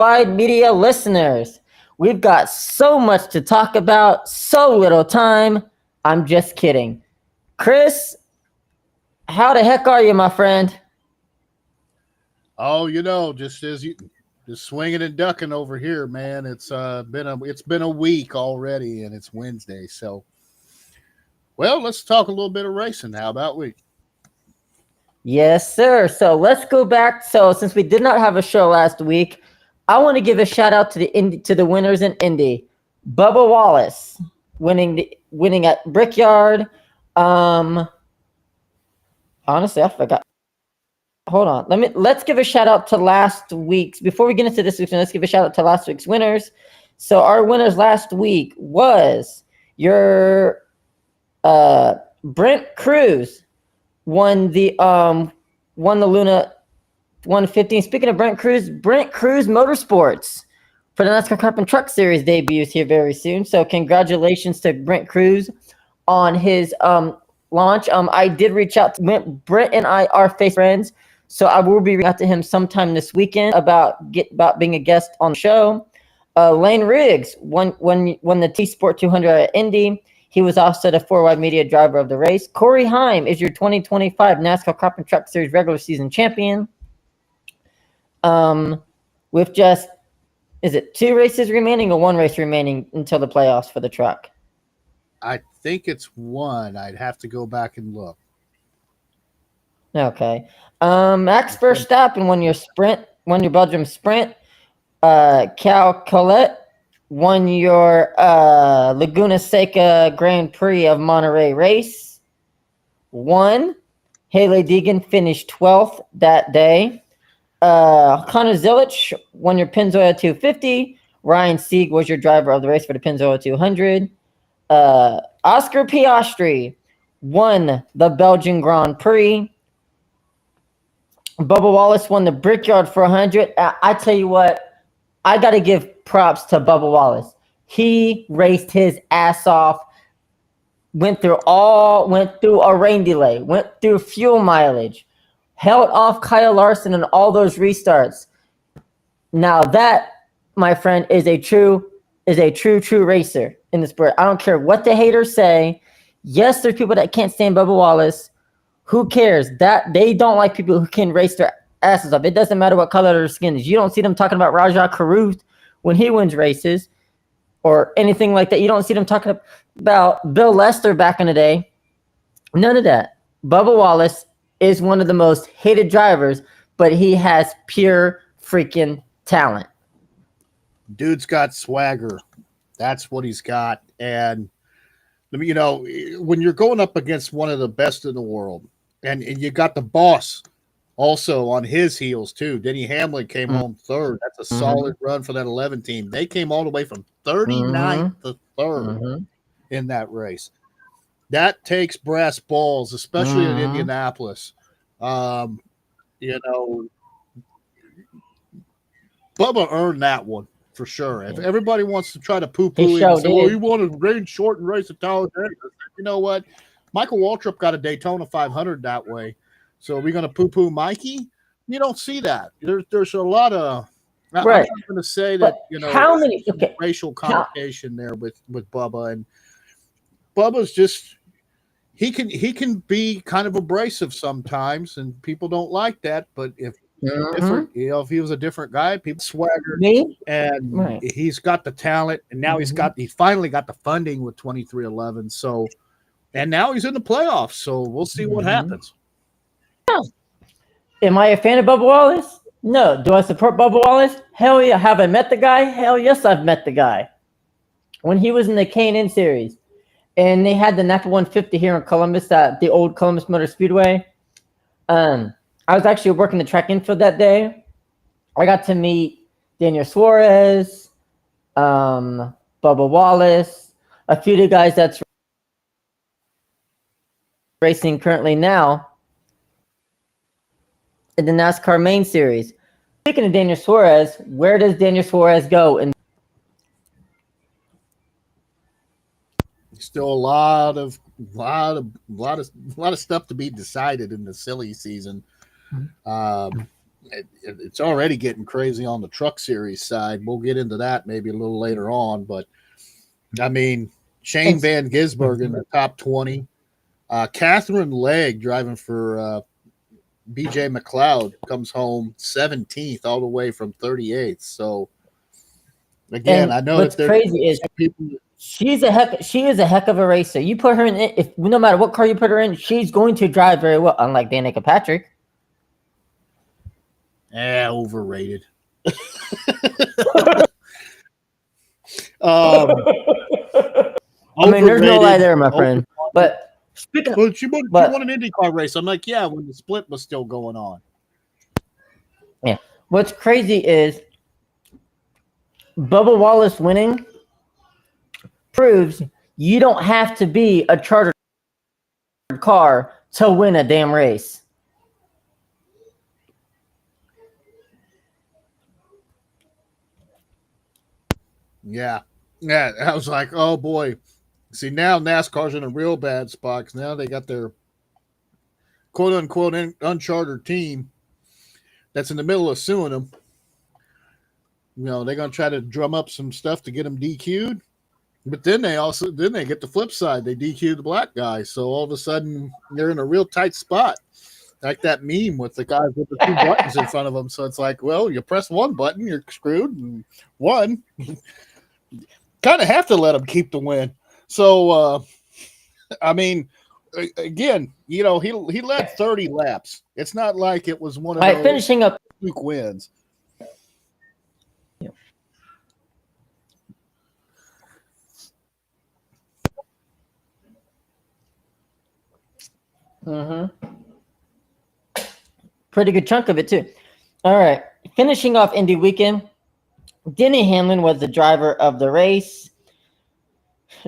Wide Media listeners. We've got so much to talk about, so little time. I'm just kidding. Chris, how the heck are you, my friend? Oh, just swinging and ducking over here, man. It's been a week already, and it's Wednesday. So, well, let's talk a little bit of racing. How about we? Yes, sir. So let's go back. So since we did not have a show last week, I want to give a shout out to the winners in Indy. Bubba Wallace winning at Brickyard. Um, Honestly, I forgot. Hold on. Let's give a shout out to last week's before we get into this week's. Let's give a shout out to last week's winners. So our winners last week was your Brent Cruz won the Luna 115. Speaking of Brent Cruz Motorsports for the NASCAR Cup and Truck Series debuts here very soon. So congratulations to Brent Cruz on his launch. I did reach out to Brent and I are face friends, so I will be reaching out to him sometime this weekend about being a guest on the show. Lane Riggs won the T Sport 200 at Indy. He was also the 4Wide Media driver of the race. Corey Heim is your 2025 NASCAR Cup and Truck Series regular season champion. With just, is it 2 races remaining or 1 race remaining until the playoffs for the truck? I think it's one. I'd have to go back and look. Okay. Max Verstappen won your Belgium sprint. Cal Colette won your Laguna Seca Grand Prix of Monterey race. Haley Deegan finished 12th that day. Connor Zilich won your Pennzoil 250. Ryan Sieg was your driver of the race for the Pennzoil 200. Oscar Piastri won the Belgian Grand Prix. Bubba Wallace won the Brickyard 400. I tell you what, I got to give props to Bubba Wallace. He raced his ass off, went through a rain delay, went through fuel mileage, held off Kyle Larson and all those restarts. Now that, my friend, is a true racer in the sport. I don't care what the haters say. Yes, there's people that can't stand Bubba Wallace. Who cares? That they don't like people who can race their asses off. It doesn't matter what color their skin is. You don't see them talking about Rajah Caruth when he wins races or anything like that. You don't see them talking about Bill Lester back in the day. None of that. Bubba Wallace is one of the most hated drivers, but he has pure freaking talent. Dude's got swagger. That's what he's got. And when you're going up against one of the best in the world, and you got the boss also on his heels too. Denny Hamlin came home third. That's a solid run for that 11 team. They came all the way from 39th to 3rd in that race. That takes brass balls, especially in Indianapolis. Bubba earned that one for sure. If everybody wants to try to poo-poo it and say, well, he wanted rain shortened race at Talladega. You know what? Michael Waltrip got a Daytona 500 that way. So are we going to poo-poo Mikey? You don't see that. There's a lot of right. I'm not going to say that, how many racial connotation there with Bubba. And Bubba's just he can be kind of abrasive sometimes, and people don't like that. But if different, if he was a different guy, people swagger, and he's got the talent, and now he finally got the funding with 23XI. So, and now he's in the playoffs. So we'll see what happens. Am I a fan of Bubba Wallace? No. Do I support Bubba Wallace? Hell yeah. Have I met the guy? Hell yes, I've met the guy. When he was in the K&N series, and they had the Napa 150 here in Columbus at the old Columbus Motor Speedway. I was actually working the track infield that day. I got to meet Daniel Suarez, Bubba Wallace, a few of the guys that's racing currently now in the NASCAR main series. Speaking of Daniel Suarez, where does Daniel Suarez go? And still a lot of stuff to be decided in the silly season. it's already getting crazy on the truck series side. We'll get into that maybe a little later on, but I mean, Shane Van Gisbergen in the top 20. Catherine Legg driving for BJ McLeod comes home 17th all the way from 38th. So again, And I know what's that crazy is people. she is a heck of a racer. You put her in, if no matter what car you put her in, she's going to drive very well. Unlike Danica Patrick. Overrated. I mean, there's no lie there, my friend. But speaking of, she won an IndyCar race. I'm like, yeah, when the split was still going on. Yeah. What's crazy is Bubba Wallace winning proves you don't have to be a chartered car to win a damn race. Yeah. I was like, oh boy. See, now NASCAR's in a real bad spot because now they got their quote unquote unchartered team that's in the middle of suing them. You know, they're going to try to drum up some stuff to get them DQ'd. But then they get the flip side. They DQ the black guy. So all of a sudden they're in a real tight spot. Like that meme with the guys with the two buttons in front of them. So it's like, well, you press one button, you're screwed. And one, kind of have to let them keep the win. So, I mean, again, you know, he led 30 laps. It's not like it was one of those finishing up fluke wins. Pretty good chunk of it too. All right, finishing off Indy weekend, Denny Hamlin was the driver of the race.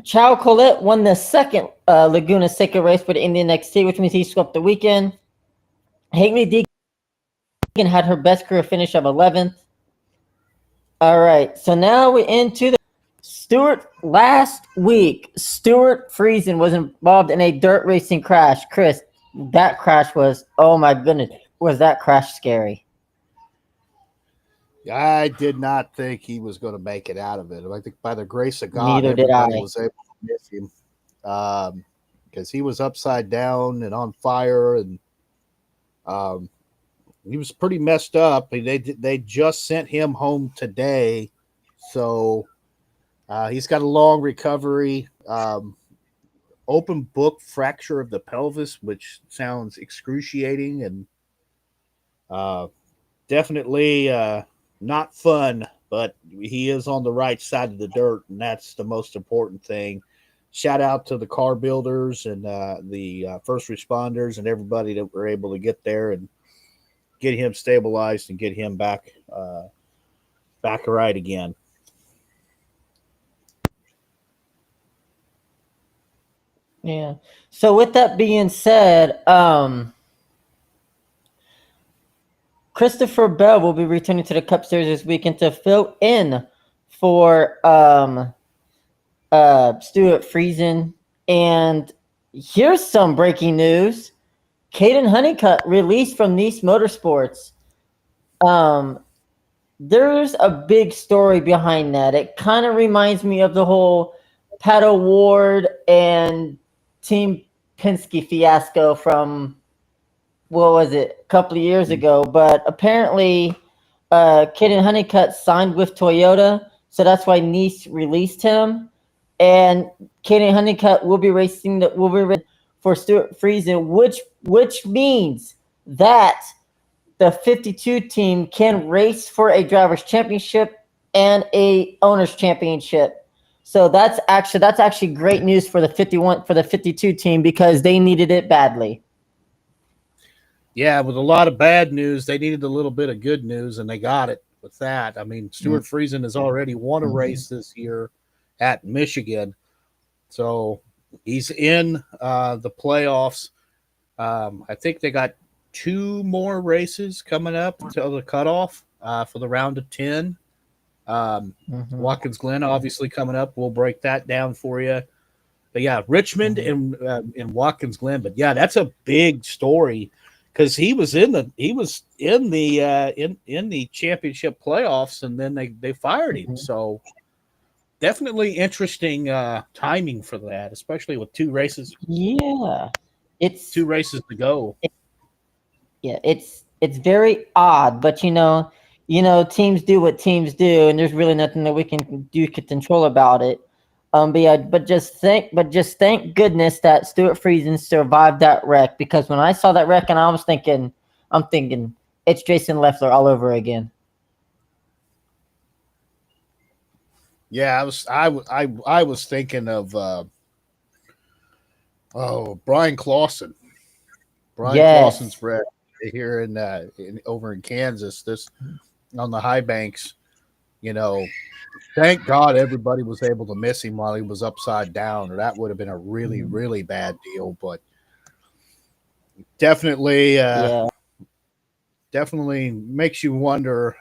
Charles Collet won the second Laguna Seca race for the Indian XT, which means he swept the weekend. Hailie Deegan had her best career finish of 11th. All right, so now we're into the Stewart. Last week, Stewart Friesen was involved in a dirt racing crash. Chris, that crash was, oh my goodness, was that crash scary? I did not think he was going to make it out of it. I think by the grace of God, Neither did I. was able to miss him because he was upside down and on fire, and he was pretty messed up. They just sent him home today, so he's got a long recovery. Open book fracture of the pelvis, which sounds excruciating and definitely not fun, but he is on the right side of the dirt, and that's the most important thing. Shout out to the car builders and the first responders and everybody that were able to get there and get him stabilized and get him back right again. Yeah. So with that being said, Christopher Bell will be returning to the Cup Series this weekend to fill in for Stewart Friesen. And here's some breaking news. Caden Honeycutt released from Nice Motorsports. There's a big story behind that. It kind of reminds me of the whole Pat O'Ward and Team Penske fiasco from, what was it, a couple of years ago. But apparently Caden Honeycutt signed with Toyota, so that's why Nice released him. And Caden Honeycutt will be racing for Stewart Friesen, which means that the 52 team can race for a driver's championship and a owner's championship. So that's actually great news for the 52 team because they needed it badly. Yeah, with a lot of bad news, they needed a little bit of good news, and they got it with that. I mean, Stewart Friesen has already won a race this year at Michigan, so he's in the playoffs. I think they got 2 more races coming up until the cutoff for the round of 10. Watkins Glen obviously coming up. We'll break that down for you. But yeah, Richmond and Watkins Glen. But yeah, that's a big story because he was in the in the championship playoffs, and then they fired him. Mhm. So definitely interesting timing for that, especially with two races Yeah, it's to go. yeah, it's very odd, but teams do what teams do, and there's really nothing that we can do to control about it. But yeah, but just thank goodness that Stuart Friesen survived that wreck, because when I saw that wreck, and I'm thinking it's Jason Leffler all over again. Yeah, I was thinking of Brian Clausen. Brian Yes. Clausen's wreck here in over in Kansas, this on the high banks. You know, thank God everybody was able to miss him while he was upside down, or that would have been a really, really bad deal. But definitely, Yeah. definitely makes you wonder.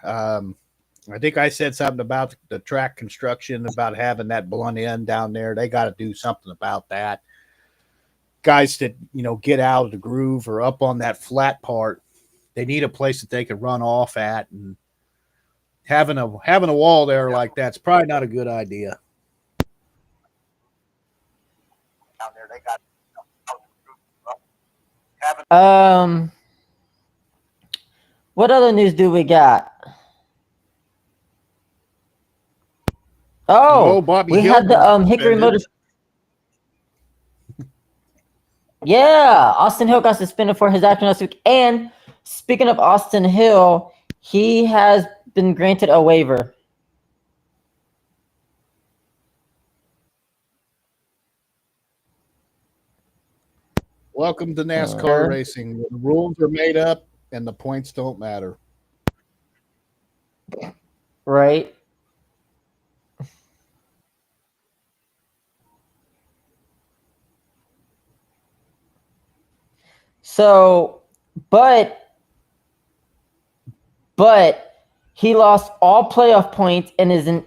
I think I said something about the track construction, about having that blunt end down there. They got to do something about that. Guys that get out of the groove or up on that flat part, they need a place that they can run off at, and having a wall there like that's probably not a good idea. Um, what other news do we got? Oh, Bobby we had the Hill Hickory suspended. Motor. Yeah, Austin Hill got suspended for his action last week. And speaking of Austin Hill, he has been granted a waiver. Welcome to NASCAR racing. The rules are made up and the points don't matter. Right. So, but he lost all playoff points and is in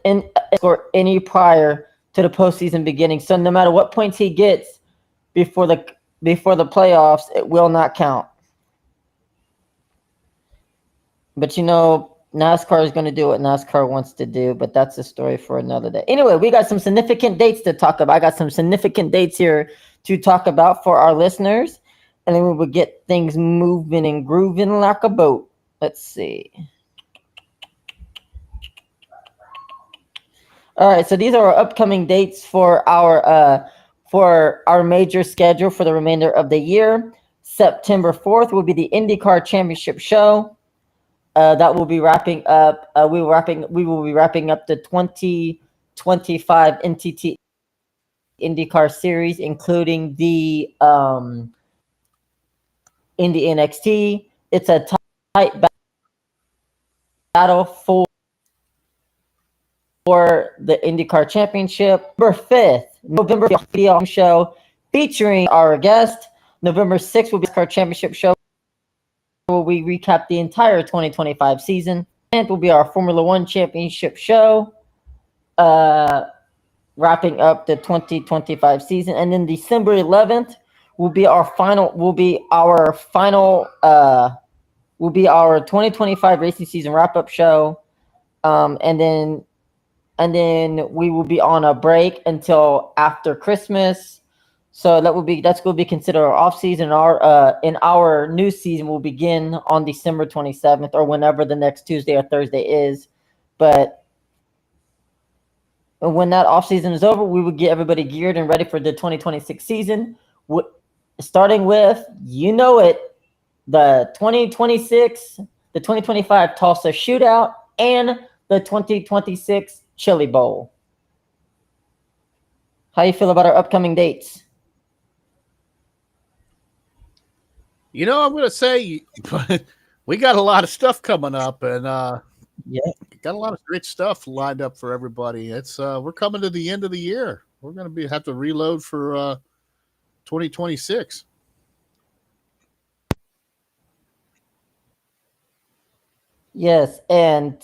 score any prior to the postseason beginning. So no matter what points he gets before the playoffs, it will not count. But NASCAR is going to do what NASCAR wants to do, but that's a story for another day. Anyway, we got some significant dates to talk about. I got some significant dates here to talk about for our listeners, and then we will get things moving and grooving like a boat. Let's see. All right, so these are our upcoming dates for our major schedule for the remainder of the year. September 4th will be the IndyCar Championship Show. That will be wrapping up. We will be wrapping up the 2025 NTT IndyCar Series, including the Indy NXT. It's a tight battle for the IndyCar Championship. November 5th show featuring our guest. November 6th will be the IndyCar Championship show, where we recap the entire 2025 season. And will be our Formula One Championship show, wrapping up the 2025 season. And then December 11th will be our 2025 racing season wrap-up show. And then we will be on a break until after Christmas. So that's going to be considered our off season. Our new season will begin on December 27th, or whenever the next Tuesday or Thursday is. But when that off season is over, we will get everybody geared and ready for the 2026 season. Starting with, the 2025 Tulsa Shootout and the 2026 Chili Bowl. How you feel about our upcoming dates? I'm going to say we got a lot of stuff coming up, and got a lot of great stuff lined up for everybody. It's we're coming to the end of the year. We're going to have to reload for 2026. Yes, and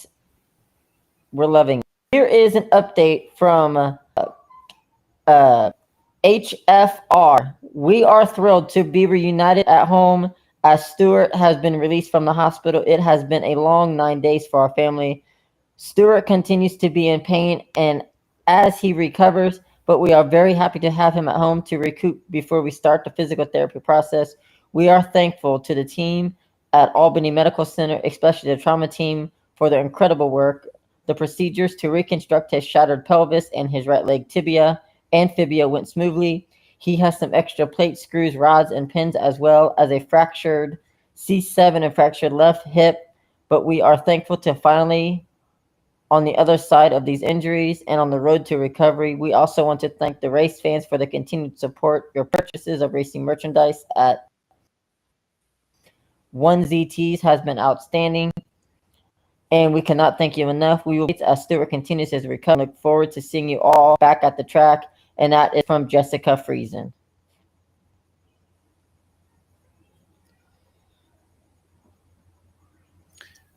we're loving it. Here is an update from HFR. We are thrilled to be reunited at home As Stuart has been released from the hospital, it has been a long 9 days for our family. Stuart continues to be in pain and as he recovers, but we are very happy to have him at home to recoup before we start the physical therapy process. We are thankful to the team at Albany Medical Center, especially the trauma team, for their incredible work. The procedures to reconstruct his shattered pelvis and his right leg tibia and fibia went smoothly. He has some extra plates, screws, rods, and pins, as well as a fractured C7 and fractured left hip. But we are thankful to finally on the other side of these injuries and on the road to recovery. We also want to thank the race fans for the continued support. Your purchases of racing merchandise at 1ZTs has been outstanding, and we cannot thank you enough. We will, as Stuart continues his recovery, look forward to seeing you all back at the track. And that is from Jessica Friesen.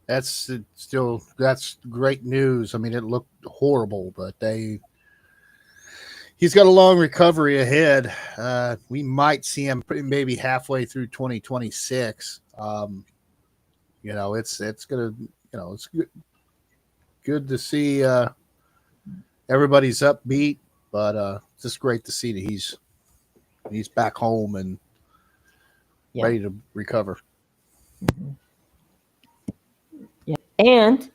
That's great news. I mean, it looked horrible, but he's got a long recovery ahead. We might see him maybe halfway through 2026. It's gonna, it's good to see everybody's upbeat, but it's just great to see that he's back home and ready to recover. Mm-hmm. Yeah. And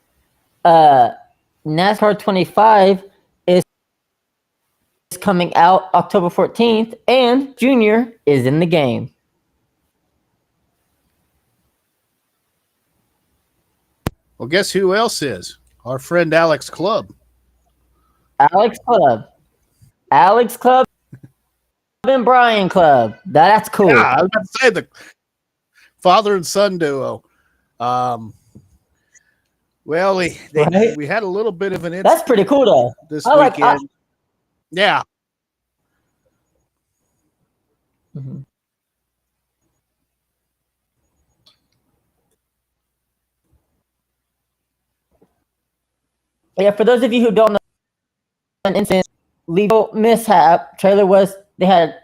NASCAR 25 is coming out October 14th, and Junior is in the game. Well, guess who else is? Our friend Alex Clubb. Alex Clubb and Brian Clubb. That's cool. Yeah, I was about to say the father and son duo. Well, we had a little bit of an incident. That's pretty cool, though. This weekend. Yeah. Mm-hmm. Yeah, for those of you who don't know, an incident, legal mishap. Trailer they had,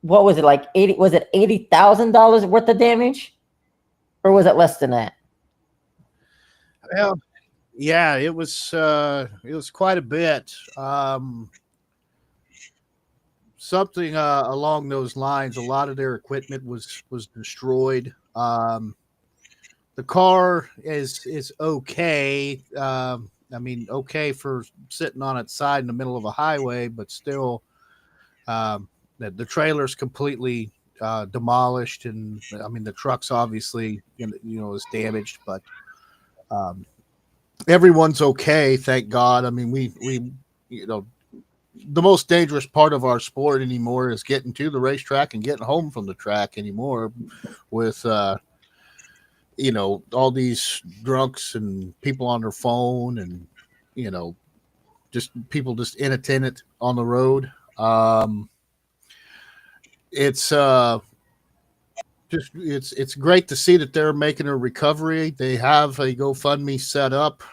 what was it, like $80,000 worth of damage? Or was it less than that? Well, yeah, it was quite a bit. Something along those lines. A lot of their equipment was destroyed. The car is okay. I mean, okay for sitting on its side in the middle of a highway, but still, the trailer's completely demolished, and I mean the truck's obviously is damaged, but everyone's okay, thank God. I mean, we the most dangerous part of our sport anymore is getting to the racetrack and getting home from the track anymore with all these drunks and people on their phone and just people just inattentive on the road. It's great to see that they're making a recovery. They have a GoFundMe set up.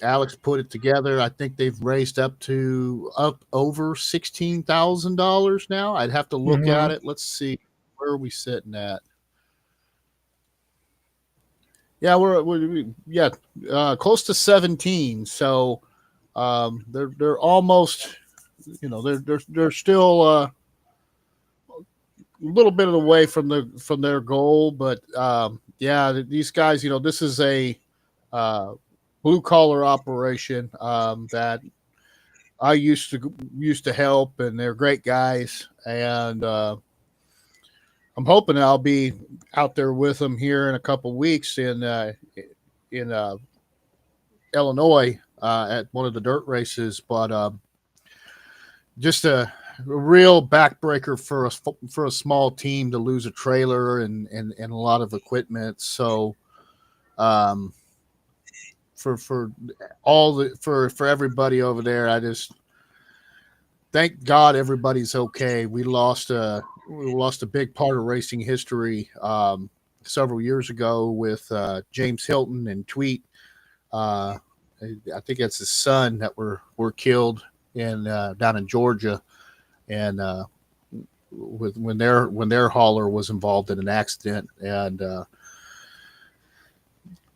Alex put it together. I think they've raised up over $16,000 now. I'd have to look at it. Let's see, where are we sitting at? Yeah, we're close to 17. So they're almost, they're still a little bit of the way from their goal, but these guys, this is a blue collar operation that I used to help, and they're great guys, and I'm hoping I'll be out there with them here in a couple weeks in Illinois at one of the dirt races. But just a real backbreaker for a small team to lose a trailer and a lot of equipment. So for everybody over there, I just thank God everybody's okay. We lost a big part of racing history several years ago with James Hilton and Tweet. I think it's his son that were killed down in Georgia, and with when their hauler was involved in an accident, and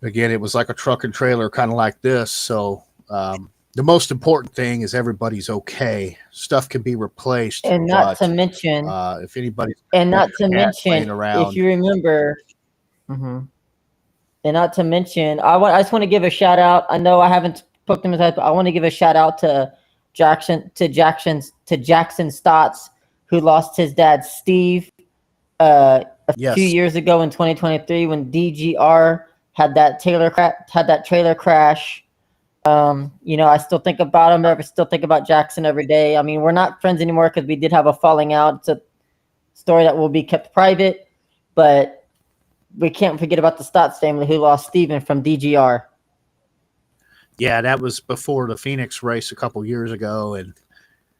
again, it was like a truck and trailer, kind of like this. So the most important thing is everybody's okay. Stuff can be replaced, And not to but mention, if anybody's and not to laying mention, if around, you remember, mhm. And not to mention, I just want to give a shout out. I know I haven't poked him aside, but I want to give a shout out to Jackson Stotts, who lost his dad Steve a few yes, years ago in 2023 when DGR had that trailer crash. I still think about him. I still think about Jackson every day. I mean, we're not friends anymore because we did have a falling out. It's a story that will be kept private, but we can't forget about the Stotts family who lost Steven from DGR. yeah, that was before the Phoenix race a couple years ago, and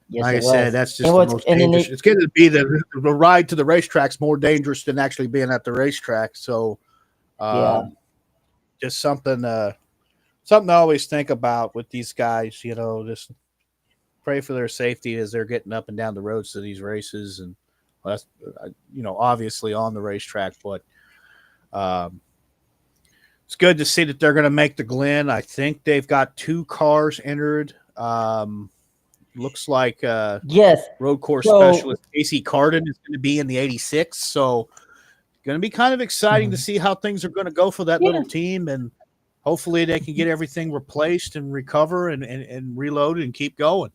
Yes, like I it said, was. that's just And the what's most and then dangerous. It's going to be the ride to the racetrack's more dangerous than actually being at the racetrack. So, Yeah. just something I always think about with these guys. Just pray for their safety as they're getting up and down the roads to these races, and well, that's obviously on the racetrack, but it's good to see that they're going to make the Glen. I think they've got 2 cars entered. Looks like Yes. road course So- specialist Casey Carden is going to be in the 86. So going to be kind of exciting to see how things are going to go for that little team, and hopefully they can get everything replaced and recover and reload and keep going.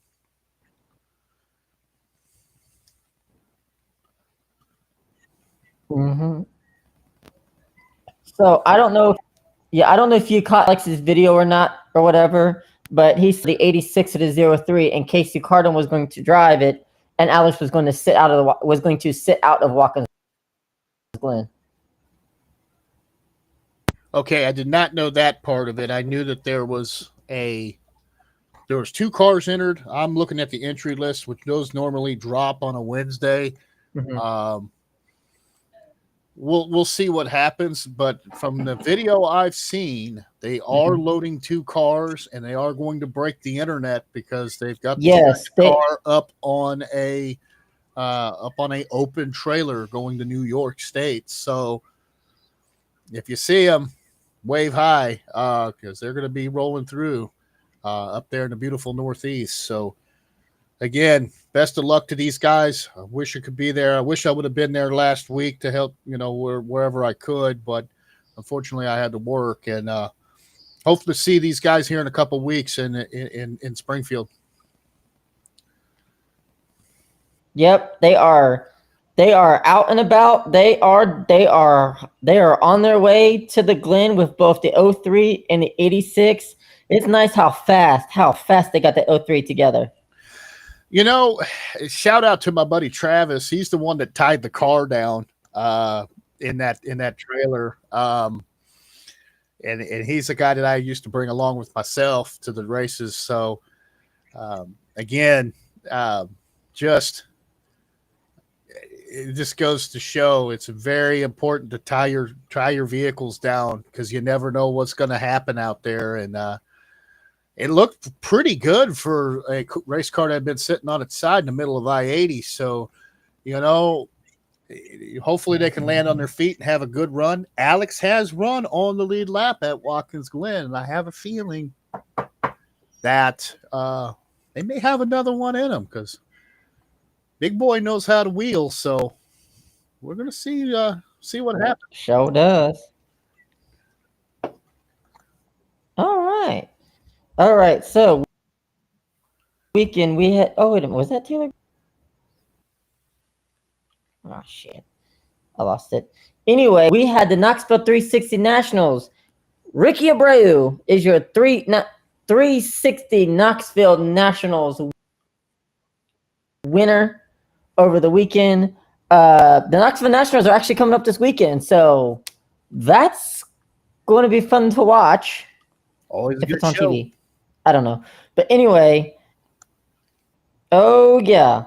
Mm-hmm. So I don't know. I don't know if you caught Alex's video or not or whatever, but he's the 86 of the 03, and Casey Carden was going to drive it, and Alex was going to sit out of Watkins Glen. Okay, I did not know that part of it. I knew that there was 2 cars entered. I'm looking at the entry list, which those normally drop on a Wednesday. Mm-hmm. We'll see what happens, but from the video I've seen, they are loading 2 cars, and they are going to break the internet because they've got the car up on a open trailer going to New York State. So if you see them, wave high because they're going to be rolling through up there in the beautiful Northeast. So again, best of luck to these guys. I wish I could be there. I wish I would have been there last week to help, wherever I could, but unfortunately I had to work, and hope to see these guys here in a couple weeks in Springfield. Yep, they are out and about. They are on their way to the Glen with both the 03 and the 86. It's nice how fast they got the 03 together. Shout out to my buddy Travis. He's the one that tied the car down in that trailer. And he's the guy that I used to bring along with myself to the races. So again, it just goes to show it's very important to tie your vehicles down because you never know what's going to happen out there. And it looked pretty good for a race car that had been sitting on its side in the middle of I-80. So, hopefully they can land on their feet and have a good run. Alex has run on the lead lap at Watkins Glen, and I have a feeling that they may have another one in them because Big Boy knows how to wheel. So we're going to see what happens. Sure does. All right. So weekend we had. Oh wait a minute, was that Taylor? Oh shit, I lost it. Anyway, we had the Knoxville 360 Nationals. Ricky Abreu is your 360 Knoxville Nationals winner over the weekend. The Knoxville Nationals are actually coming up this weekend, so that's going to be fun to watch. Always if it's on TV. I don't know. But anyway, oh yeah.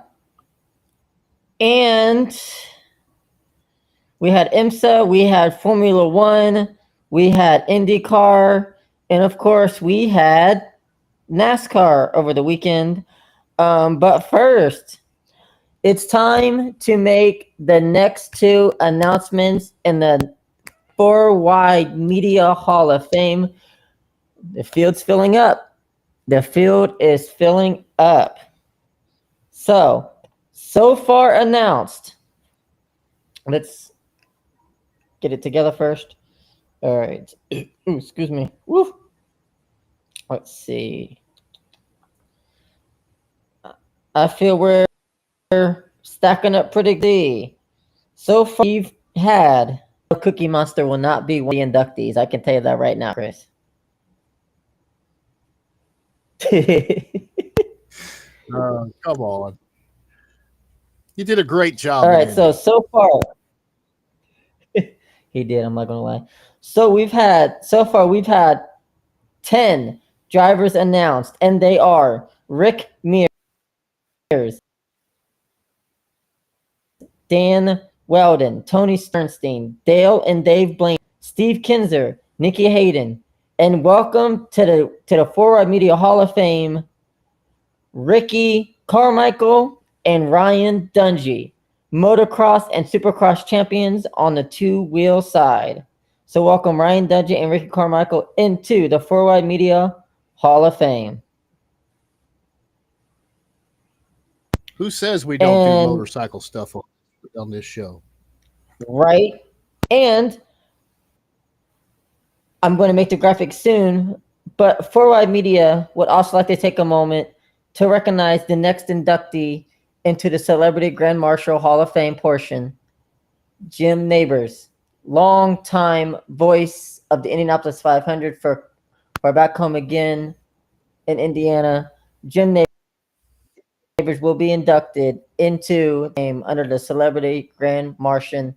And we had IMSA, we had Formula One, we had IndyCar, and of course we had NASCAR over the weekend. But first, It's time to make the next two announcements in the Four Wide Media Hall of Fame. The field's filling up. The field is filling up. So far announced. Let's get it together first. All right. Ooh, excuse me. Woo. Let's see. I feel we're stacking up pretty good. So far, we've had Cookie Monster will not be one of the inductees. I can tell you that right now, Chris. Come on. You did a great job. All right, Andy. so far he did. I'm not gonna lie. So far we've had 10 drivers announced, and they are Rick Mears, Dan Weldon, Tony Sternstein, Dale and Dave Blaine, Steve Kinzer, Nikki Hayden, and welcome to the Four Wide Media Hall of Fame, Ricky Carmichael and Ryan Dungey, motocross and supercross champions on the two-wheel side. So welcome Ryan Dungey and Ricky Carmichael into the Four Wide Media Hall of Fame. Who says we don't do motorcycle stuff on this show? Right. And I'm going to make the graphic soon, but Four Wide Media would also like to take a moment to recognize the next inductee into the Celebrity Grand Marshal Hall of Fame portion, Jim Neighbors, longtime voice of the Indianapolis 500 for Back Home Again in Indiana. Jim Neighbors will be inducted into under the Celebrity Grand Marshal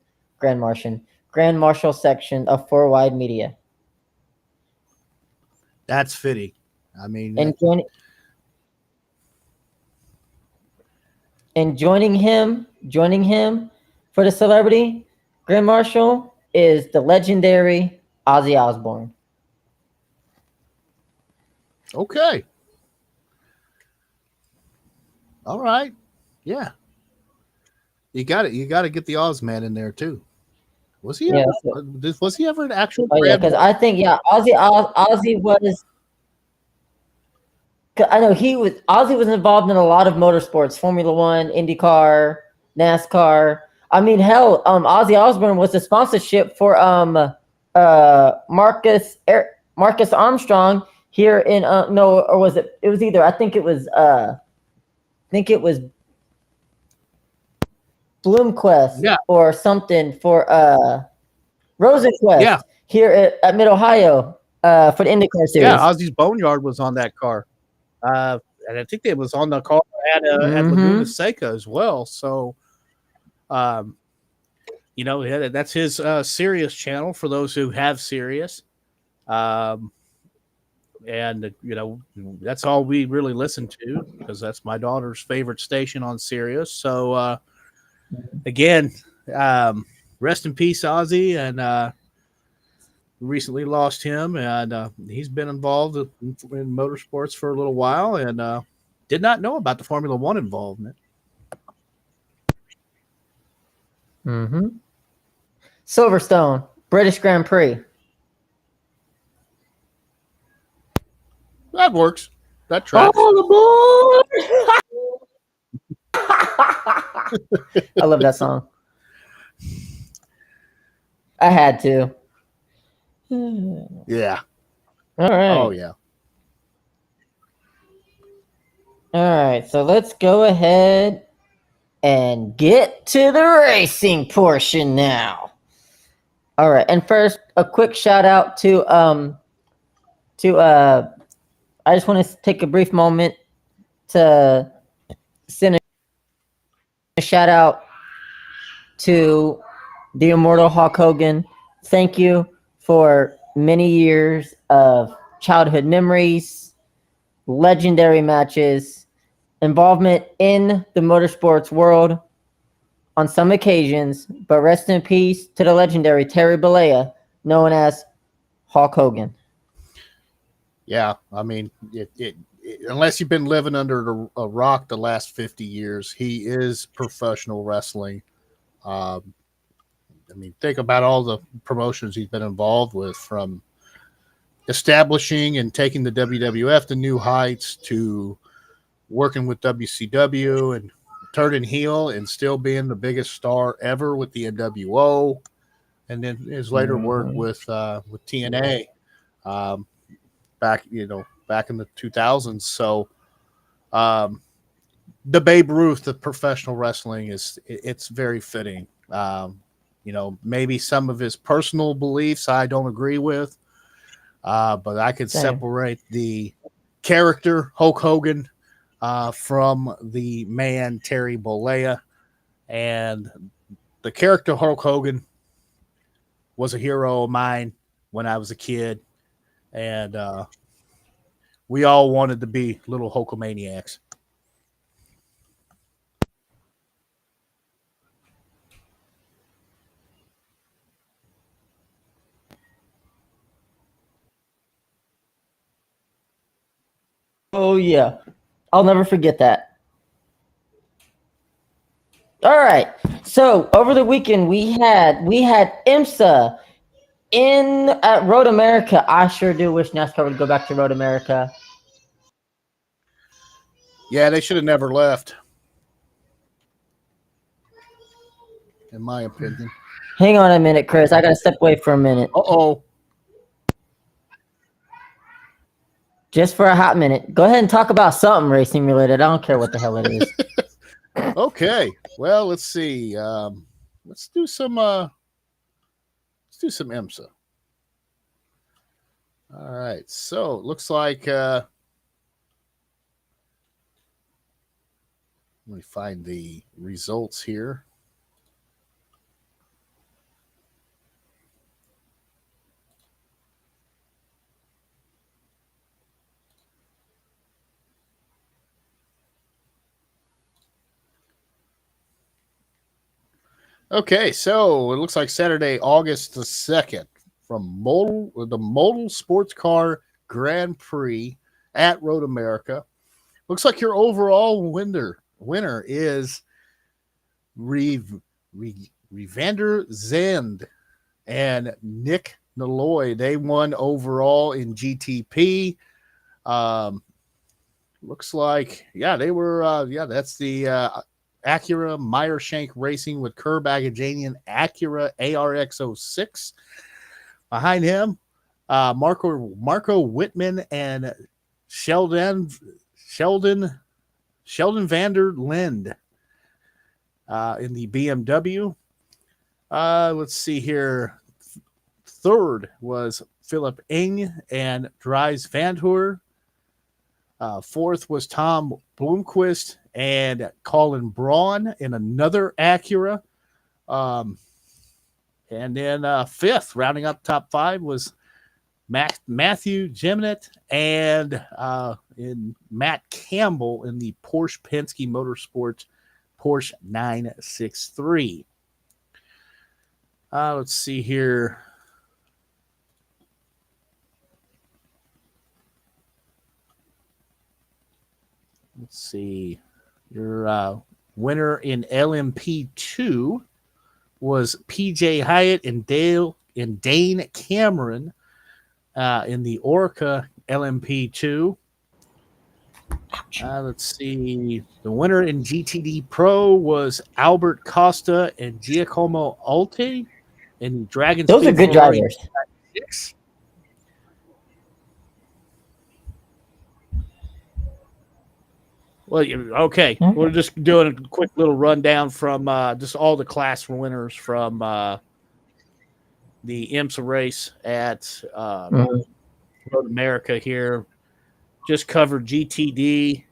section of Four Wide Media. That's fitting. I mean, and joining him for the Celebrity Grand Marshal is the legendary Ozzy Osbourne. Okay. All right. Yeah. You got it. You got to get the Ozman in there too. Was he? Yeah, was he ever an actual? Oh yeah, because I think Ozzy was. I know Ozzy was involved in a lot of motorsports, Formula One, IndyCar, NASCAR. I mean, hell, Ozzy Osbourne was the sponsorship for Marcus Armstrong here in or was it? It was either. I think it was Bloomquist or something for Rosenquist here at Mid Ohio for the IndyCar series. Yeah, Ozzy's Boneyard was on that car. And I think it was on the car at Laguna Seca as well. So, that's his Sirius channel for those who have Sirius. And that's all we really listen to because that's my daughter's favorite station on Sirius. So, again, rest in peace, Ozzy, and recently lost him, and he's been involved in motorsports for a little while, and did not know about the Formula One involvement. Silverstone, British Grand Prix. That works. That tracks. All aboard! I love that song. I had to. Yeah. All right. Oh, yeah. All right. So let's go ahead and get to the racing portion now. All right. And first, a quick shout out to I just want to take a brief moment to send a shout out to the immortal Hulk Hogan. Thank you for many years of childhood memories, legendary matches, involvement in the motorsports world on some occasions, but rest in peace to the legendary Terry Bollea, known as Hulk Hogan. Yeah, I mean, unless you've been living under a rock the last 50 years, he is professional wrestling. I mean, think about all the promotions he's been involved with, from establishing and taking the WWF to new heights to working with WCW and turning heel and still being the biggest star ever with the NWO, and then his later work with TNA back in the 2000s. So the Babe Ruth of professional wrestling it's very fitting. Maybe some of his personal beliefs I don't agree with, but I could separate the character Hulk Hogan from the man Terry Bollea. And the character Hulk Hogan was a hero of mine when I was a kid, and we all wanted to be little Hulkamaniacs. Oh yeah, I'll never forget that. All right, so over the weekend we had IMSA at Road America. I sure do wish NASCAR would go back to Road America. Yeah, they should have never left, in my opinion. Hang on a minute, Chris. I gotta step away for a minute. Uh-oh. Just for a hot minute. Go ahead and talk about something racing related. I don't care what the hell it is. Okay. Well, let's see. Let's do some IMSA. All right. So it looks like let me find the results here. Okay, so it looks like Saturday, August the 2nd, from the Modal Sports Car Grand Prix at Road America. Looks like your overall winner is Revander Zend and Nick Naloy. They won overall in GTP. Looks like, they were, that's the Acura Meyershank Racing with Kerr Agajanian Acura ARX06. Behind him, Marco Whitman and Sheldon Vander Linde in the BMW. Let's see here. Third was Philip Ing and Dries Vantour. Fourth was Tom Bloomquist and Colin Braun in another Acura. And then fifth, rounding up top five, was Matthew Gimnett and in Matt Campbell in the Porsche Penske Motorsports Porsche 963. Let's see here. Let's see. Your winner in LMP2 was PJ Hyatt and Dane Cameron in the Orca LMP2. Let's see. The winner in GTD Pro was Albert Costa and Giacomo Alte in Dragon. Those are good drivers. 6. Well, okay. We're just doing a quick little rundown from just all the class winners from the IMSA race at Road America here. Just covered GTD,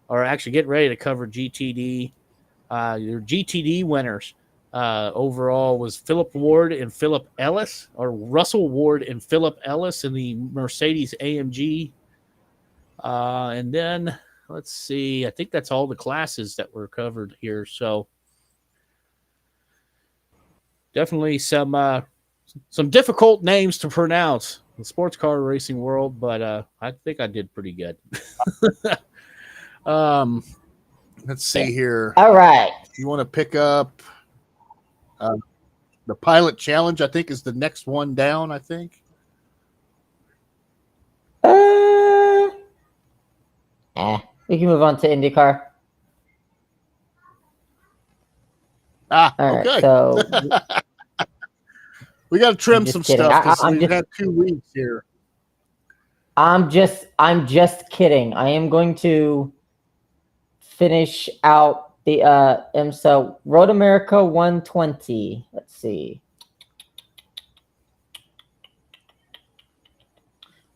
or actually getting ready to cover GTD. Your GTD winners overall was Philip Ward and Philip Ellis, or Russell Ward and Philip Ellis in the Mercedes AMG. And then let's see. I think that's all the classes that were covered here. So definitely some difficult names to pronounce. the sports car racing world, but I think I did pretty good. Let's see here. All right. You want to pick up the Pilot Challenge? I think is the next one down. I think. We can move on to IndyCar. Ah, All right. okay. So we got to trim just some kidding. stuff because I'm we've just- had 2 weeks here. I'm just kidding. I am going to finish out the IMSA Road America 120. Let's see.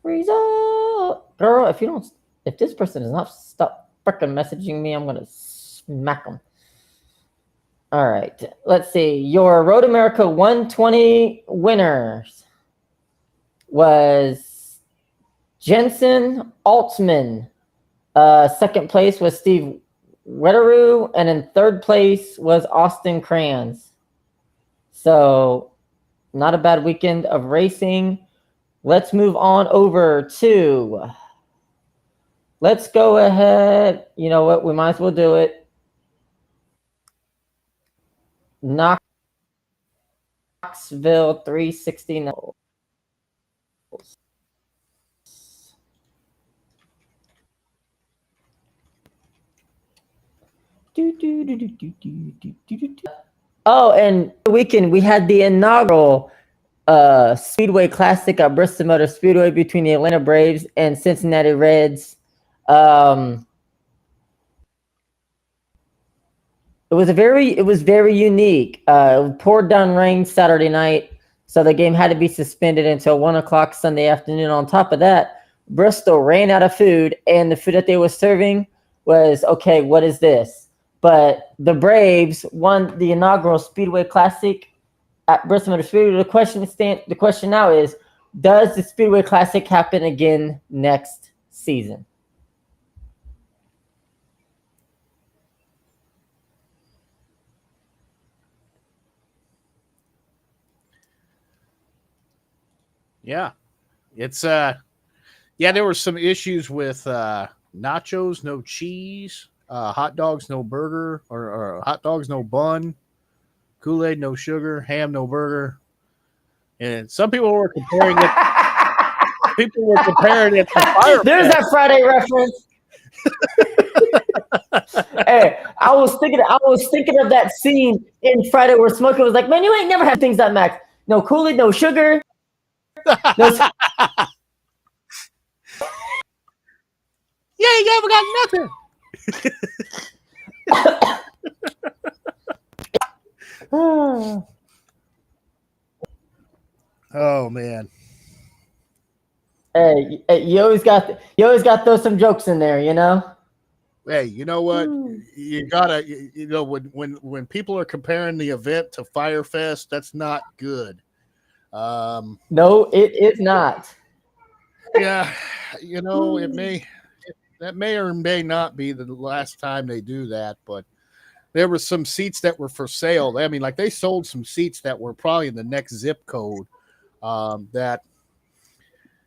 Result. Girl, if this person does not stop freaking messaging me, I'm gonna smack them. All right. Let's see. Your Road America 120 winners was Jensen Altman. Second place was Steve Wetteroo, and in third place was Austin Kranz. So, not a bad weekend of racing. Let's move on over to. Let's go ahead. You know what? We might as well do it. Knoxville 369. Oh, and the weekend we had the inaugural Speedway Classic at Bristol Motor Speedway between the Atlanta Braves and Cincinnati Reds. It was very unique. It poured down rain Saturday night, so the game had to be suspended until 1:00 Sunday afternoon. On top of that, Bristol ran out of food, and the food that they were serving was okay. What is this? But the Braves won the inaugural Speedway Classic at Bristol Motor Speedway. The question now is, does the Speedway Classic happen again next season? Yeah, it's there were some issues with nachos, no cheese, hot dogs, no burger, or hot dogs, no bun, Kool-Aid, no sugar, ham, no burger, and some people were comparing it. People were comparing it to Fire There's Fest. that Friday reference. Hey, I was thinking of that scene in Friday where Smokey was like, "Man, you ain't never had things that Max. No Kool-Aid, no sugar." No, Yeah, you never got nothing. Oh man. hey, you always got to throw some jokes in there, you know. Hey, you know what? You gotta, you know, when people are comparing the event to Firefest, that's not good. No, it is not. Yeah, you know, that may or may not be the last time they do that, but there were some seats that were for sale. I mean, like they sold some seats that were probably in the next zip code. That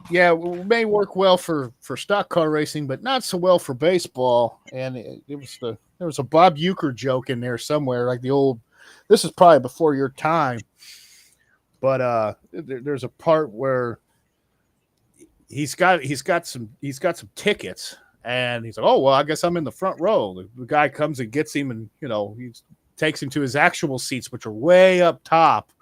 may work well for stock car racing, but not so well for baseball. And there was a Bob Uecker joke in there somewhere, like the old. This is probably before your time, but there's a part where he's got some tickets, and he's like, "Oh well, I guess I'm in the front row." The guy comes and gets him, and he takes him to his actual seats, which are way up top.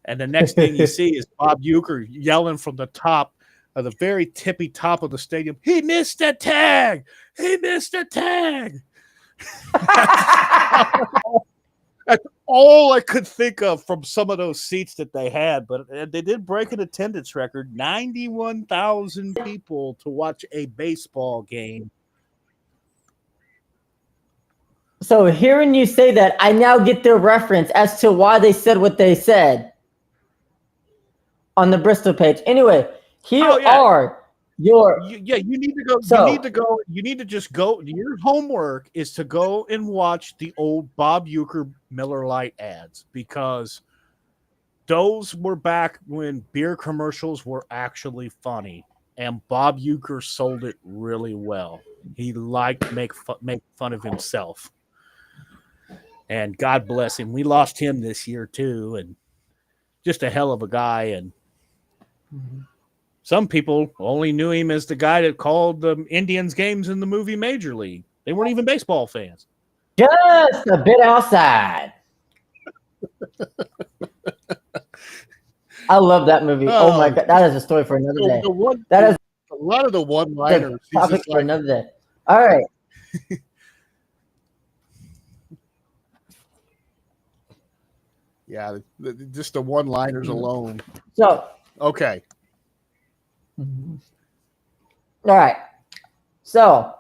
And the next thing you see is Bob Uecker yelling from the top of the very tippy top of the stadium, "He missed a tag! He missed a tag!" That's all I could think of from some of those seats that they had. But they did break an attendance record, 91,000 people to watch a baseball game. So hearing you say that, I now get the reference as to why they said what they said on the Bristol page. Anyway, here are your. You need to go. You need to just go. Your homework is to go and watch the old Bob Uecker Miller Lite ads, because those were back when beer commercials were actually funny, and Bob Euchre sold it really well. He liked make fun of himself, and God bless him. We lost him this year too, and just a hell of a guy. And some people only knew him as the guy that called the Indians games in the movie Major League. They weren't even baseball fans. Just a bit outside. I love that movie. Oh my god, that is a story for another day. That is a lot of the one-liners. the topic for another day. All right. Yeah, just the one-liners alone. So, okay. all right. So,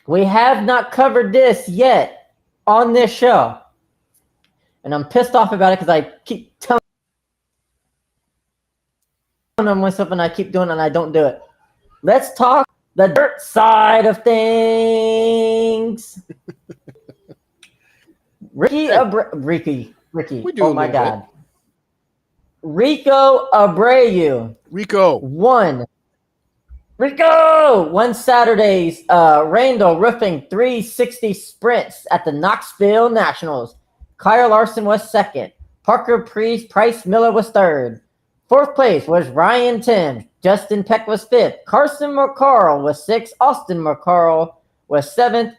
we have not covered this yet on this show. And I'm pissed off about it because I keep telling myself and I keep doing it and I don't do it. Let's talk the dirt side of things. Ricky. Oh my God. Rico Abreu. Won Saturday's Randall Roofing 360 sprints at the Knoxville Nationals. Kyle Larson was second. Parker Price Miller was third. Fourth place was Ryan Timms. Justin Peck was fifth. Carson McCarl was sixth. Austin McCarl was seventh.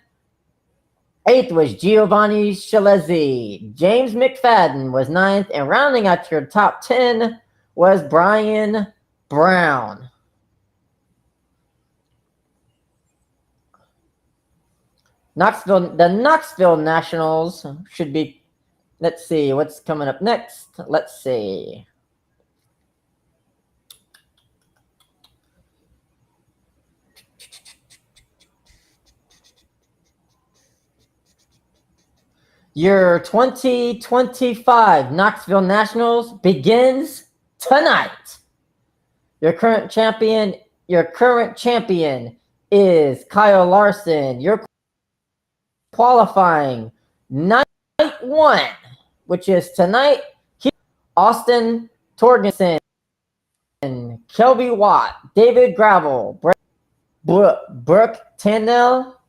Eighth was Giovanni Shilezi. James McFadden was ninth. And rounding out your top 10 was Brian Brown. The Knoxville Nationals should be, let's see, what's coming up next? Let's see. Your 2025 Knoxville Nationals begins tonight. Your current champion is Kyle Larson. Your qualifying night 1, which is tonight, Austin Torgenson, Kelby Watt, David Gravel, Brooke Tannell,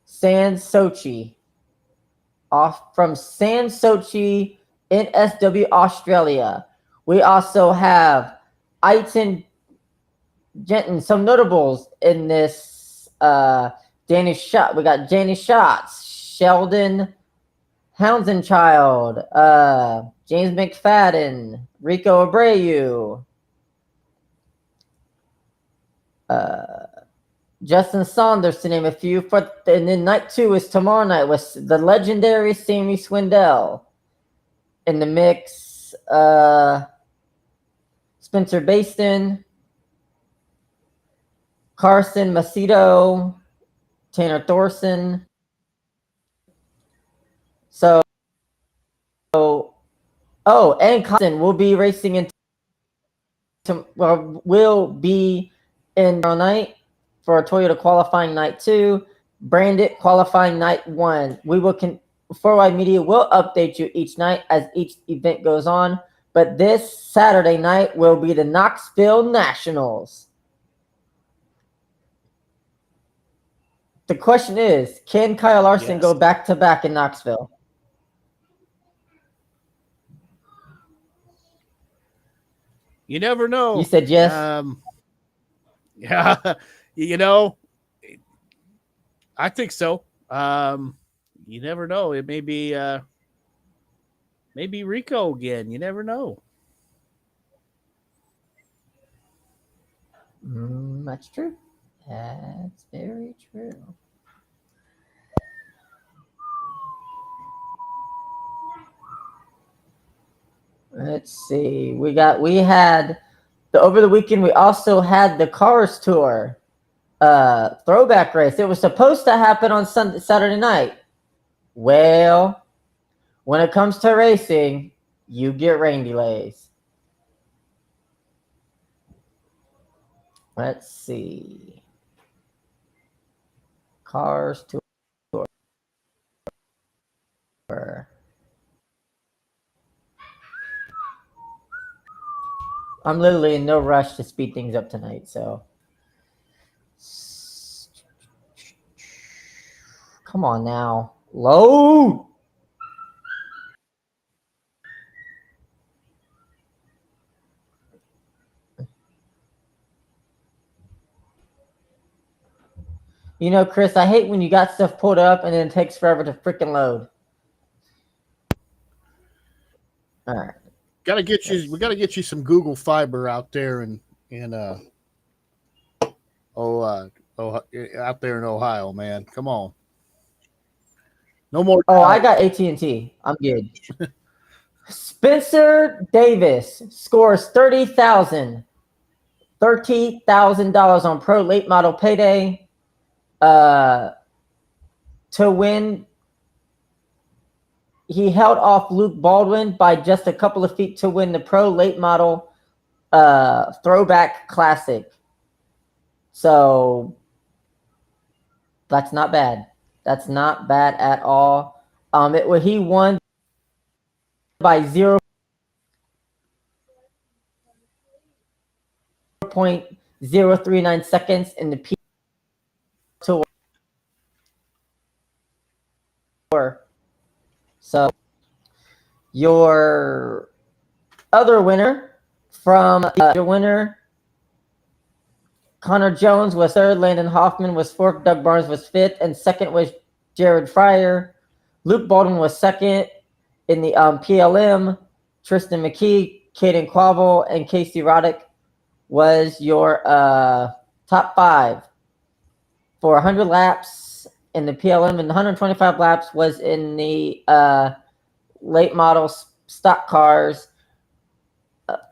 San Sochi. Off from San Sochi in SW Australia. We also have Aiton Jenton, some notables in this Danny Shot. We got Danny Schatz, Sheldon Hounsenchild, James McFadden, Rico Abreu, Justin Saunders, to name a few. And then night 2 is tomorrow night with the legendary Sammy Swindell. In the mix, Spencer Baston, Carson Macedo, Tanner Thorson. And Carson will be racing will be in tomorrow night for Toyota qualifying night 2, Brandit qualifying night 1. We will 4Wide Media will update you each night as each event goes on, but this Saturday night will be the Knoxville Nationals. The question is, can Kyle Larson go back-to-back in Knoxville? You never know. You said yes? Yeah, I think so. You never know. It may be maybe Rico again. You never know. That's true. That's very true. Let's see. Over the weekend, we also had the Cars Tour throwback race. It was supposed to happen on Saturday night. Well, when it comes to racing, you get rain delays. Let's see. Cars Tour. I'm literally in no rush to speed things up tonight. So, come on now, load. You know, Chris, I hate when you got stuff pulled up and then it takes forever to freaking load. All right. Got to get you. We got to get you some Google Fiber out there out there in Ohio, man. Come on. No more. Oh, I got AT&T. I'm good. Spencer Davis scores $30,000 on Pro Late Model Payday to win. He held off Luke Baldwin by just a couple of feet to win the Pro Late Model Throwback Classic. So that's not bad. That's not bad at all. He won by 0.039 seconds in the P Tour. So your other winner from your winner, Connor Jones was third, Landon Hoffman was fourth, Doug Barnes was fifth, and second was Jared Fryer. Luke Baldwin was second in the PLM. Tristan McKee, Caden Quavel, and Casey Roddick was your top five for 100 laps in the PLM, and 125 laps was in the late model stock cars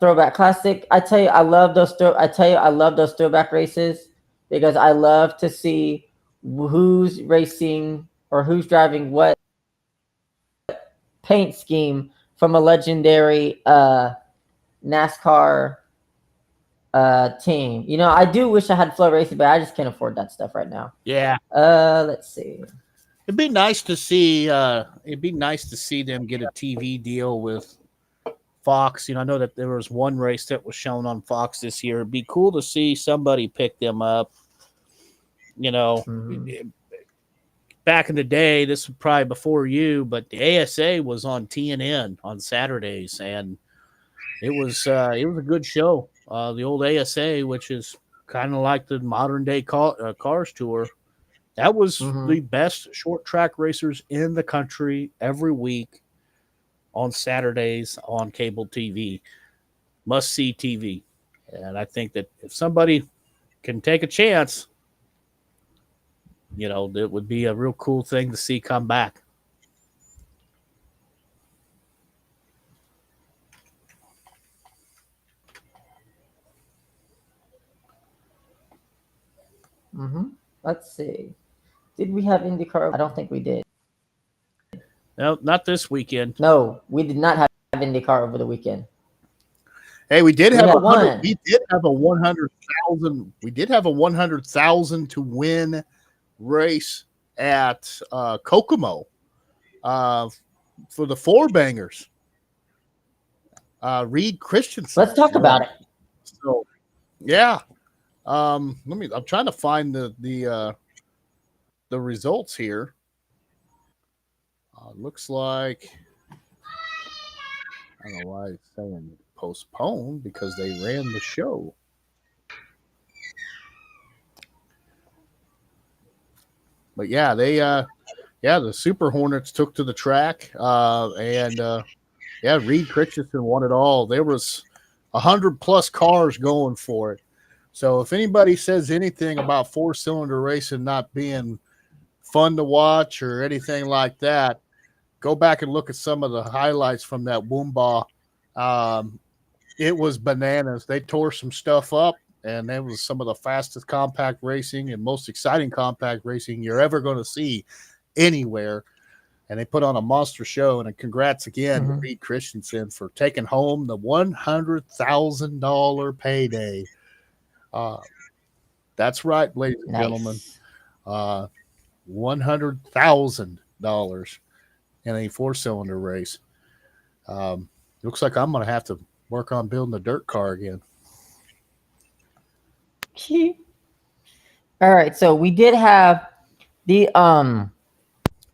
Throwback Classic. I tell you, I love those throwback races because I love to see who's racing or who's driving what paint scheme from a legendary NASCAR team. You know, I do wish I had Flow Racing, but I just can't afford that stuff right now. Yeah. Let's see. It'd be nice to see. It'd be nice to see them get a TV deal with Fox. You know, I know that there was one race that was shown on Fox this year. It'd be cool to see somebody pick them up. You know, back in the day, this was probably before you, but the ASA was on TNN on Saturdays, and it was a good show. The old ASA, which is kind of like the modern day Cars Tour. That was the best short track racers in the country every week on Saturdays on cable TV. Must see TV. And I think that if somebody can take a chance, you know, it would be a real cool thing to see come back. Let's see. Did we have IndyCar? I don't think we did. No, not this weekend. No, we did not have IndyCar over the weekend. Hey, we did have a 100,000. We did have a 100,000 to win race at Kokomo for the four bangers. Reed Christensen. Let's talk about it. So, yeah. I'm trying to find the results here. Looks like I don't know why it's saying postponed because they ran the show. But yeah, the Super Hornets took to the track, and Reed Christensen won it all. There was 100+ cars going for it. So if anybody says anything about four-cylinder racing not being fun to watch or anything like that, go back and look at some of the highlights from that Woomba. It was bananas. They tore some stuff up, and that was some of the fastest compact racing and most exciting compact racing you're ever going to see anywhere. And they put on a monster show. And congrats again to Reed Christensen for taking home the $100,000 payday. That's right, ladies and gentlemen. $100,000 in a four-cylinder race. Looks like I'm going to have to Work on building a dirt car again. All right, so we did have the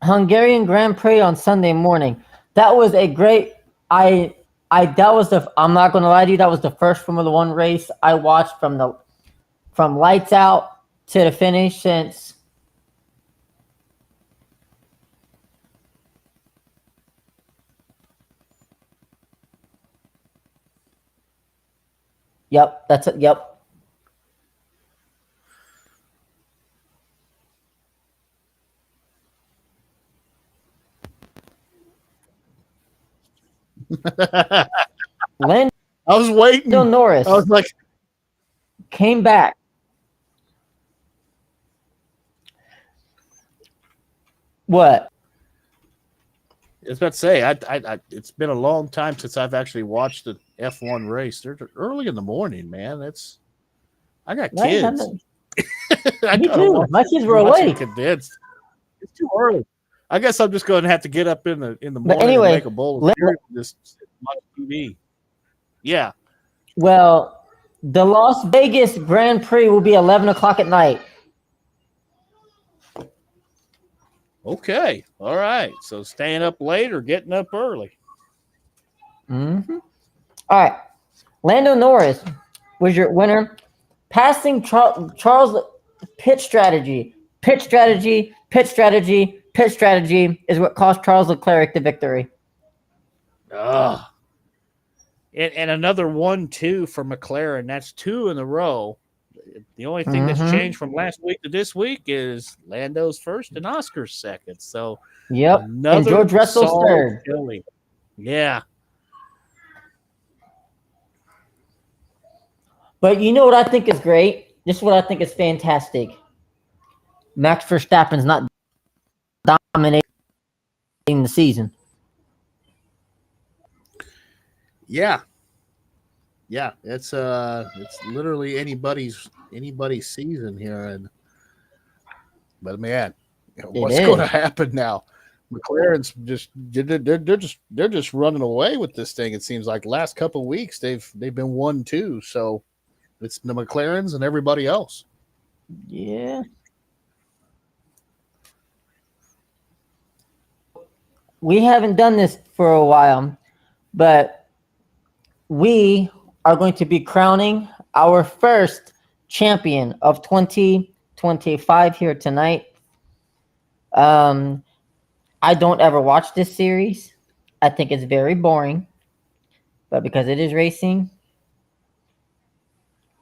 Hungarian Grand Prix on Sunday morning. That was a great. That was the. I'm not going to lie to you. That was the first Formula One race I watched from lights out to the finish since. Yep, that's it. Yep. Lando I was waiting. Norris I was like, came back. What? I was about to say, I it's been a long time since I've actually watched the F1 race. They're early in the morning, man. I got Right, kids. I Me gotta too. watch- My kids were watch it awake. condensed. It's too early. I guess I'm just going to have to get up in the morning anyway, and make a bowl of cereal and just watch TV. Yeah. Well, the Las Vegas Grand Prix will be 11 o'clock at night. Okay. All right. So staying up late or getting up early. Mm-hmm. All right. Lando Norris was your winner. Passing Charles pit strategy. Pit strategy is what cost Charles Leclerc the victory. Ugh. And another 1-2 for McLaren. That's 2 in a row. The only thing that's changed from last week to this week is Lando's first and Oscar's second. So yep. And George Russell's third. Showing. Yeah. But you know what I think is great? This is what I think is fantastic. Max Verstappen's not dominating the season. yeah, it's literally anybody's season here, but man, what's going to happen now? McLaren's they're just running away with this thing. It seems like last couple of weeks they've been 1-2, so it's the McLarens and everybody else. Yeah. We haven't done this for a while, but we are going to be crowning our first champion of 2025 here tonight. I don't ever watch this series. I think it's very boring, but because it is racing,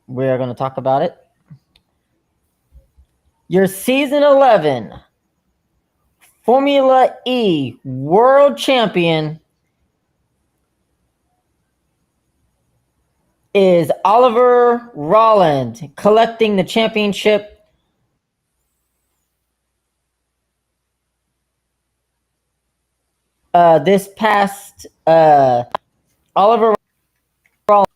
we're going to talk about it. Your season 11 Formula E world champion is Oliver Rowland, collecting the championship this past Oliver Rowland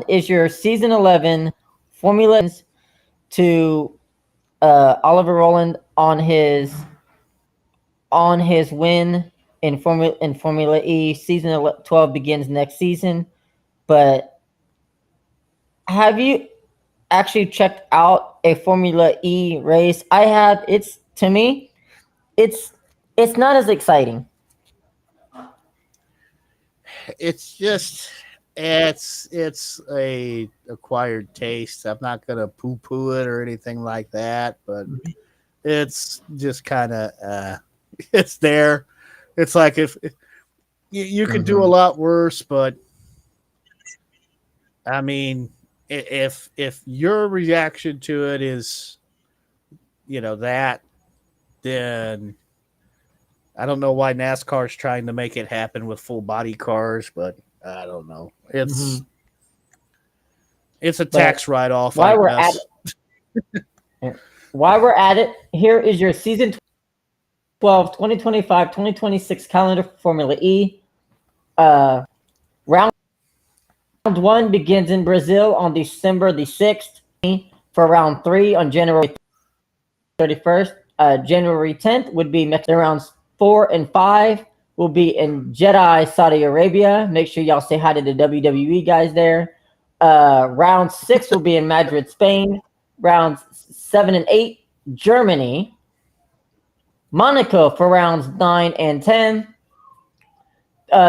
is your season 11 Formula to Oliver Rowland on his win in Formula E. Season 12 begins next season. But have you actually checked out a Formula E race? I have. It's, to me, it's not as exciting. It's just it's a acquired taste. I'm not gonna poo-poo it or anything like that, but it's just kind of it's there. It's like if you could do a lot worse, but I mean, if your reaction to it is, that, then I don't know why NASCAR's trying to make it happen with full body cars, but I don't know. It's a tax write-off. While we're at it, here is your season 12, 2025, 2026 calendar for Formula E. Round 1 begins in Brazil on December the 6th. For round 3 on January 31st. January 10th would be rounds 4 and 5 will be in Jeddah, Saudi Arabia. Make sure y'all say hi to the WWE guys there. Round 6 will be in Madrid, Spain. Rounds 7 and 8, Germany. Monaco for rounds 9 and 10.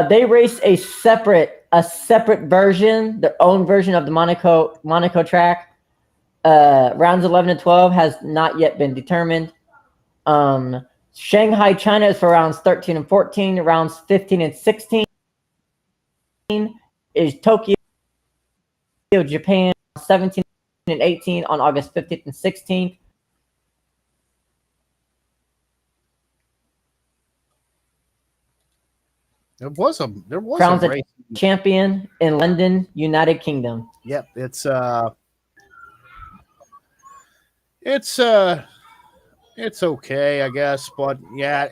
They race a separate version, their own version of the Monaco track. Rounds 11 and 12 has not yet been determined. Shanghai, China is for rounds 13 and 14. Rounds 15 and 16 is Tokyo, Japan, 17 and 18 on August 15th and 16th. There was Crowns a race. champion in London, United Kingdom. Yep, it's okay, I guess, but yeah,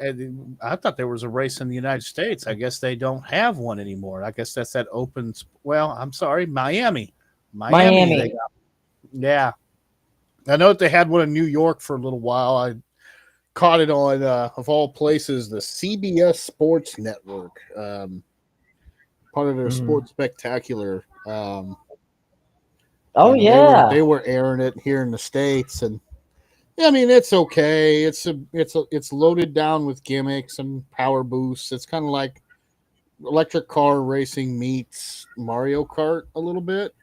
I thought there was a race in the United States. I guess they don't have one anymore. I guess that's that open. Well, I'm sorry, Miami. Miami. Yeah, I know that they had one in New York for a little while. I caught it on, of all places, the CBS Sports Network, part of their Sports Spectacular. Oh yeah, they were airing it here in the States, and I mean it's okay. It's loaded down with gimmicks and power boosts. It's kind of like electric car racing meets Mario Kart a little bit.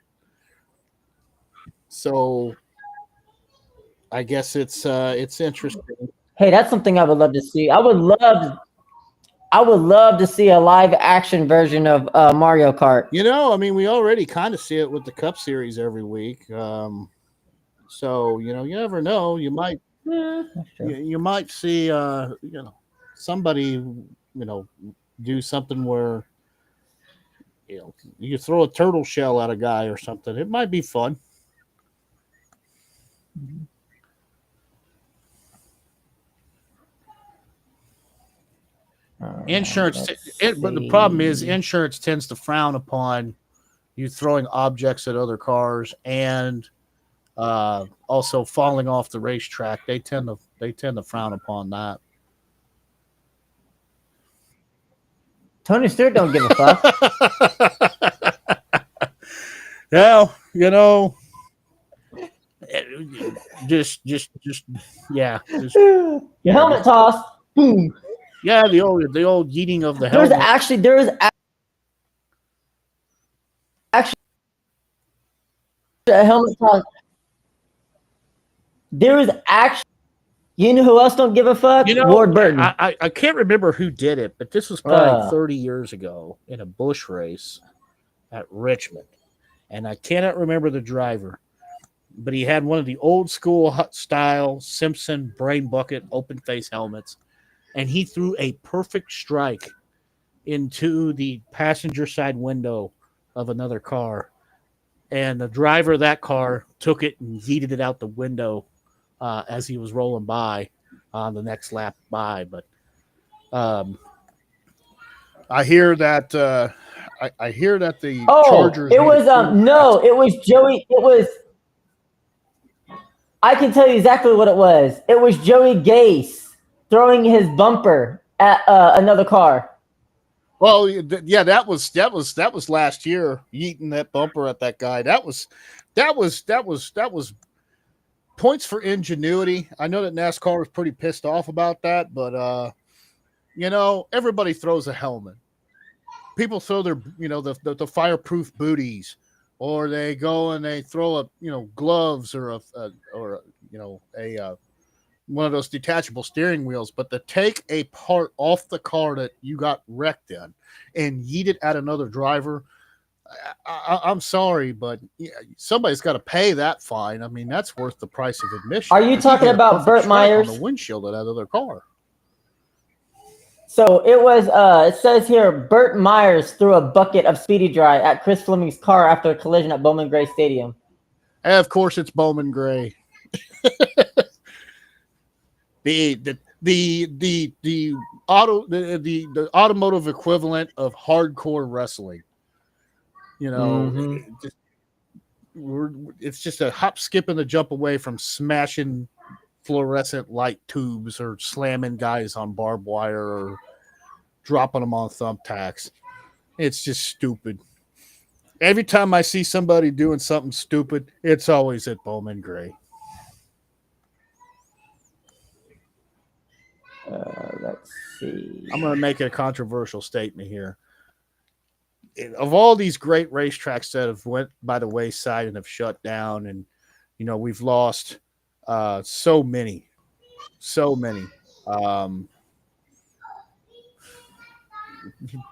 So I guess it's interesting. Hey, that's something I would love to see. I would love to see a live action version of Mario Kart. You know, I mean, we already kind of see it with the Cup Series every week. So you know, you never know. You might, you might see, somebody, do something where, you throw a turtle shell at a guy or something. It might be fun. Insurance, but the problem is insurance tends to frown upon you throwing objects at other cars and also falling off the racetrack. They tend to frown upon that. Tony Stewart don't give a fuck. Well, just yeah. Your helmet toss. Boom. Yeah, the old yeeting of the There was helmet. actually a helmet toss. There was actually, you know who else don't give a fuck? Ward Burton. I can't remember who did it, but this was probably 30 years ago in a Busch race at Richmond, and I cannot remember the driver, but he had one of the old school style Simpson brain bucket open face helmets. And he threw a perfect strike into the passenger side window of another car. And the driver of that car took it and yeeted it out the window as he was rolling by on the next lap by. But I hear that I hear that the Chargers. It was it was Joey. It was. I can tell you exactly what it was. It was Joey Gase throwing his bumper at another car. Well, yeah, that was last year. Yeeting that bumper at that guy. That was points for ingenuity. I know that NASCAR was pretty pissed off about that, but everybody throws a helmet. People throw their the fireproof booties, or they go and they throw gloves or a one of those detachable steering wheels, but to take a part off the car that you got wrecked in and yeet it at another driver, I'm sorry, but somebody's got to pay that fine. I mean, that's worth the price of admission. Are you talking about Burt Myers? On the windshield of that other car. So it was, it says here, Burt Myers threw a bucket of Speedy Dry at Chris Fleming's car after a collision at Bowman Gray Stadium. And of course, it's Bowman Gray. The automotive equivalent of hardcore wrestling. It's just a hop, skip, and a jump away from smashing fluorescent light tubes or slamming guys on barbed wire or dropping them on thumbtacks. It's just stupid. Every time I see somebody doing something stupid, it's always at Bowman Gray. Let's see. I'm going to make a controversial statement here. Of all these great racetracks that have went by the wayside and have shut down, and we've lost so many.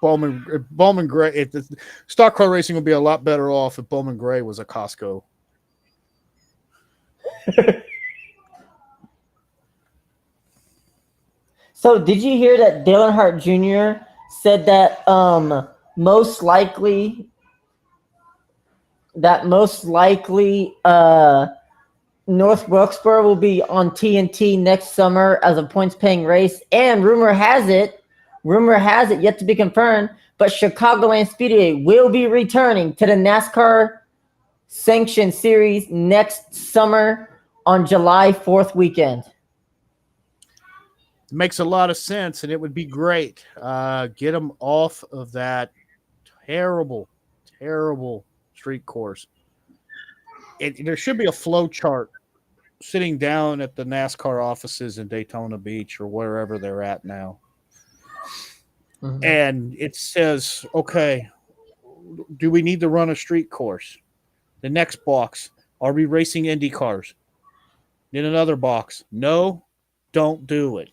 Bowman Gray. Stock car racing would be a lot better off if Bowman Gray was a Costco. So, did you hear that Dale Earnhardt Jr. said that most likely North Wilkesboro will be on TNT next summer as a points-paying race, and rumor has it, yet to be confirmed, but Chicagoland Speedway will be returning to the NASCAR Sanctioned Series next summer on July 4th weekend. It makes a lot of sense, and it would be great. Get them off of that terrible street course. There should be a flow chart sitting down at the NASCAR offices in Daytona Beach or wherever they're at now. Mm-hmm. And it says, okay, do we need to run a street course? The next box, are we racing Indy cars? In another box, no, don't do it.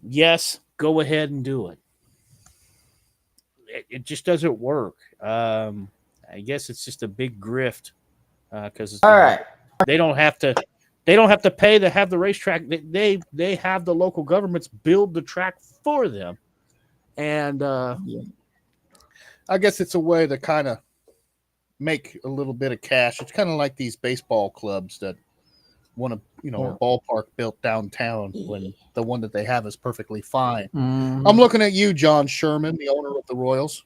Yes, go ahead and do it. It just doesn't work. I guess it's just a big grift because all right. They don't have to pay to have the racetrack. They have the local governments build the track for them, and I guess it's a way to kind of make a little bit of cash. It's kind of like these baseball clubs that want a ballpark built downtown when the one that they have is perfectly fine. I'm looking at you, John Sherman, the owner of the Royals.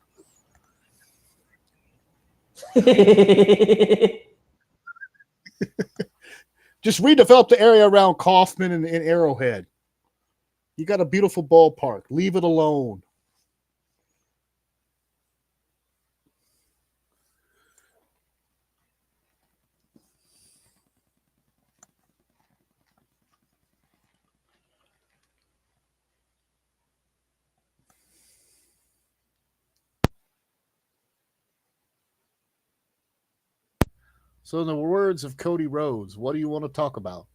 Just redevelop the area around Kaufman and Arrowhead. You got a beautiful ballpark. Leave it alone. So in the words of Cody Rhodes, what do you want to talk about?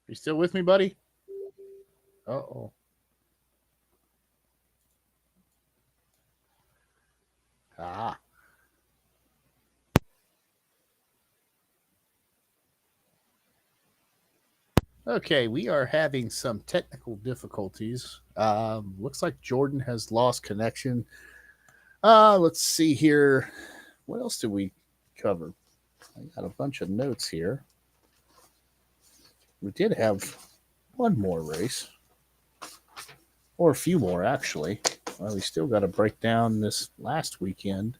You still with me, buddy? Uh-oh. Ah. Okay, we are having some technical difficulties. Looks like Jordan has lost connection. Let's see here. What else did we cover? I got a bunch of notes here. We did have one more race, or a few more, actually. Well, we still got to break down this last weekend.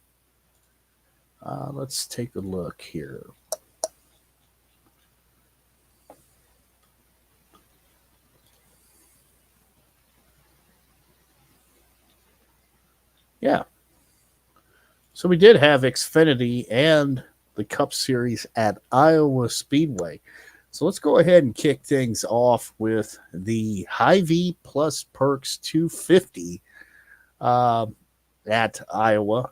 Let's take a look here. Yeah. So we did have Xfinity and the Cup Series at Iowa Speedway. So let's go ahead and kick things off with the Hy-Vee Plus Perks 250 at Iowa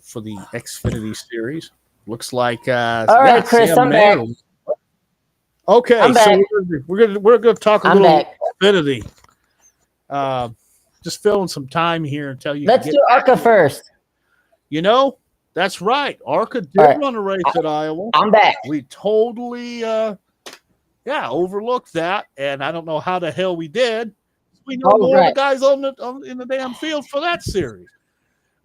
for the Xfinity Series. Looks like all right, Chris, I'm back. Okay, I'm so back. we're gonna talk a I'm little back. Xfinity. Just filling some time here until you Let's can do ARCA first. You know, that's right. ARCA did All right. run a race at Iowa. I'm back. We totally overlooked that, and I don't know how the hell we did. We know Oh, more of right. the guys in the damn field for that series.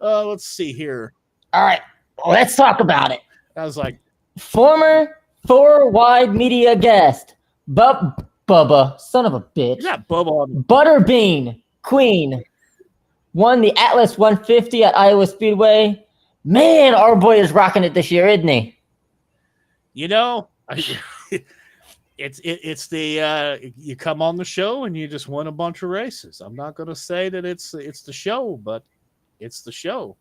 Let's see here. All right. Let's talk about it. I was like, Former 4-wide media guest, Bubba, son of a bitch. yeah, Bubba on Butterbean Queen won the Atlas 150 at Iowa Speedway. Man, our boy is rocking it this year, isn't he? you know, it's the you come on the show and you just win a bunch of races. I'm not going to say that it's the show, but it's the show.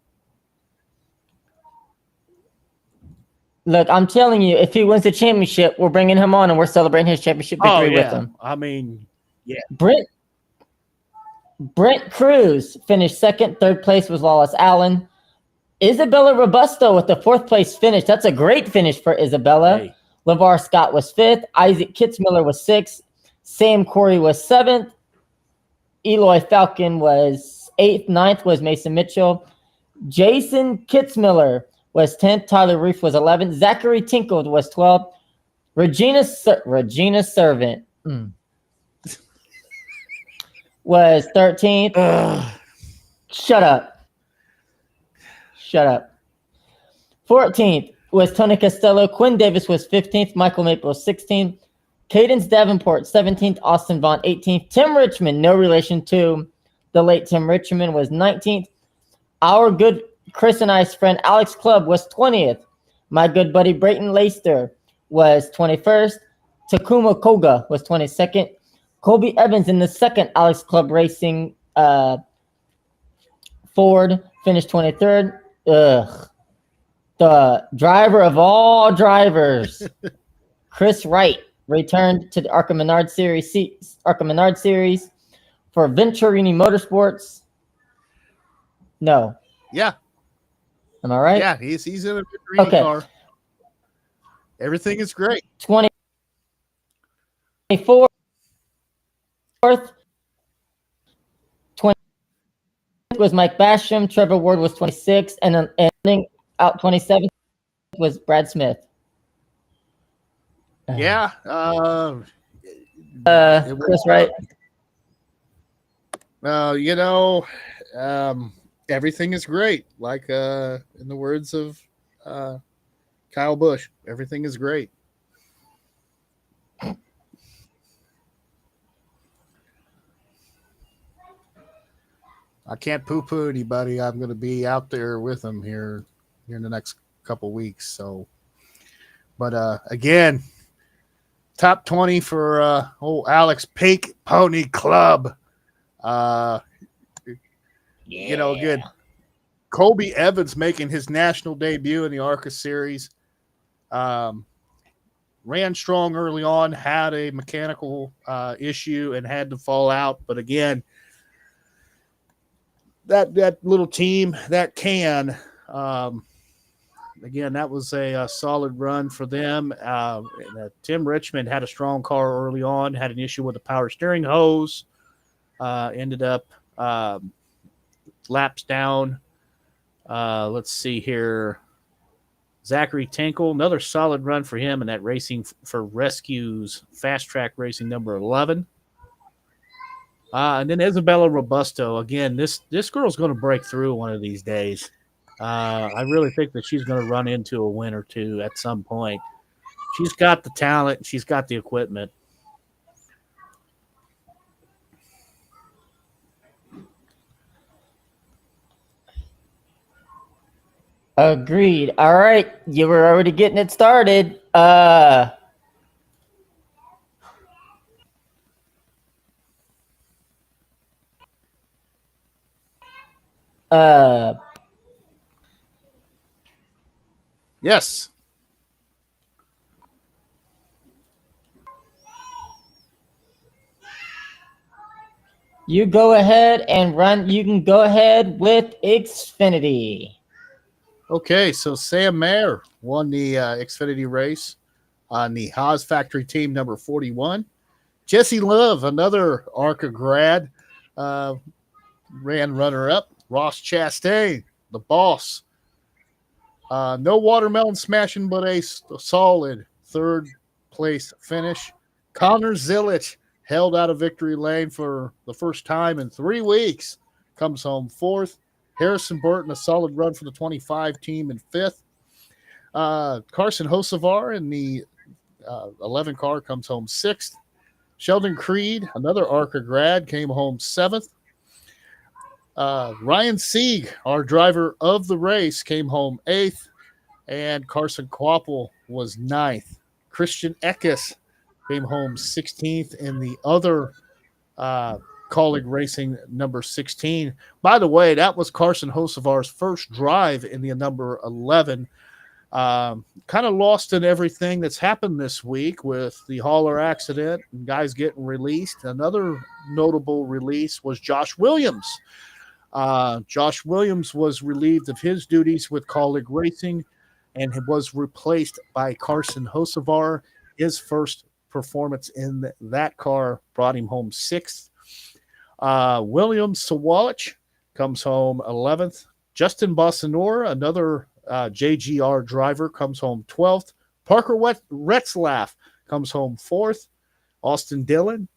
Look, I'm telling you, if he wins the championship, we're bringing him on and we're celebrating his championship victory with him. I mean, Brent Cruz finished second. Third place was Lawless Allen. Isabella Robusto with the fourth place finish. That's a great finish for Isabella. Hey. LeVar Scott was fifth. Isaac Kitzmiller was sixth. Sam Corey was seventh. Eloy Falcon was eighth. Ninth was Mason Mitchell. Jason Kitzmiller was 10th. Tyler Reef was 11th. Zachary Tinkle was 12th. Regina Servant was 13th. Shut up. 14th was Tony Costello. Quinn Davis was 15th. Michael Maple was 16th. Cadence Davenport, 17th. Austin Vaughn, 18th. Tim Richmond, no relation to the late Tim Richmond, was 19th. Our good Chris and I's friend Alex Clubb was 20th. My good buddy Brayton Leister was 21st. Takuma Koga was 22nd. Colby Evans in the second Alex Clubb Racing Ford finished 23rd. The driver of all drivers, Chris Wright, returned to the ARCA Menard Series for Venturini Motorsports. No. Yeah. Am I right? Yeah, he's in a Venturini car. Everything is great. 24th. 20th was Mike Basham. Trevor Ward was 26th. And then ending out 27th was Brad Smith. Yeah. Chris Wright. Everything is great. Like in the words of Kyle Busch, everything is great. I can't poo-poo anybody. I'm going to be out there with them here in the next couple weeks. So, but again, top 20 for Alex Pink Pony Club. Good. Colby Evans making his national debut in the ARCA series. Ran strong early on, had a mechanical issue and had to fall out. But again, that little team, that can, again, that was a solid run for them. Tim Richmond had a strong car early on, had an issue with the power steering hose, ended up laps down. Let's see here. Zachary Tinkle, another solid run for him in that Racing for Rescues Fast Track Racing number 11. And then Isabella Robusto. Again, this girl's going to break through one of these days. I really think that she's going to run into a win or two at some point. She's got the talent. She's got the equipment. Agreed. All right. You were already getting it started. Yes. You go ahead and run. You can go ahead with Xfinity. Okay, so Sam Mayer won the Xfinity race. on the Haas Factory team, number 41. Jesse Love, another ARCA grad, ran runner-up. Ross Chastain, the boss. No watermelon smashing, but a solid third place finish. Connor Zilic held out of victory lane for the first time in 3 weeks. Comes home fourth. Harrison Burton, a solid run for the 25 team in fifth. Carson Hocevar in the 11 car comes home sixth. Sheldon Creed, another ARCA grad, came home seventh. Ryan Sieg, our driver of the race, came home eighth. And Carson Quapple was ninth. Christian Eckes came home 16th in the other Colleague Racing number 16. By the way, that was Carson Hocevar's first drive in the number 11. Kind of lost in everything that's happened this week with the hauler accident and guys getting released. Another notable release was Josh Williams. Josh Williams was relieved of his duties with Colleague Racing and was replaced by Carson Hocevar. His first performance in that car brought him home sixth. William Sawalich comes home 11th. Justin Bossanor, another JGR driver, comes home 12th. Parker Retzlaff comes home 4th. Austin Dillon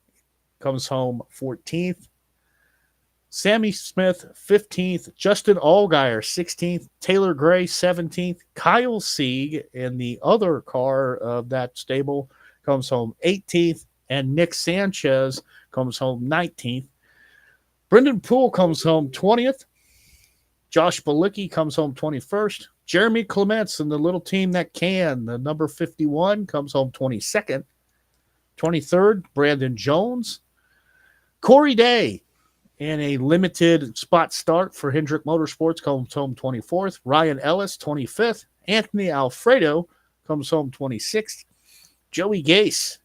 comes home 14th. Sammy Smith, 15th. Justin Allgaier, 16th. Taylor Gray, 17th. Kyle Sieg in the other car of that stable comes home 18th. And Nick Sanchez comes home 19th. Brendan Poole comes home 20th. Josh Balicki comes home 21st. Jeremy Clements and the little team that can, the number 51, comes home 22nd. 23rd, Brandon Jones. Corey Day, in a limited spot start for Hendrick Motorsports, comes home 24th. Ryan Ellis, 25th. Anthony Alfredo comes home 26th. Joey Gase,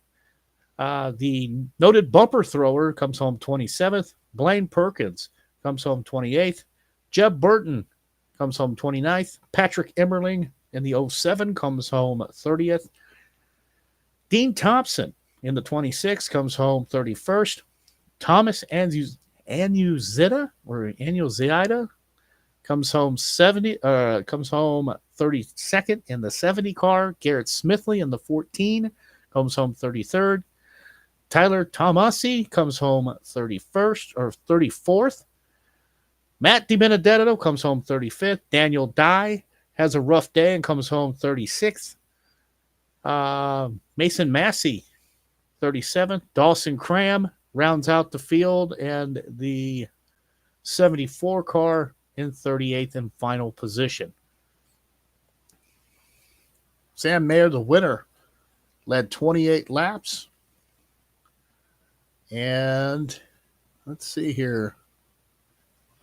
the noted bumper thrower, comes home 27th. Blaine Perkins comes home 28th. Jeb Burton comes home 29th. Patrick Emmerling in the 07 comes home 30th. Dean Thompson in the 26 comes home 31st. Thomas Anuzita comes home 32nd in the 70 car. Garrett Smithley in the 14 comes home 33rd. Tyler Tomasi comes home 31st or 34th. Matt DiBenedetto comes home 35th. Daniel Dye has a rough day and comes home 36th. Mason Massey, 37th. Dawson Cram rounds out the field, and the 74 car in 38th and final position. Sam Mayer, the winner, led 28 laps. And let's see here.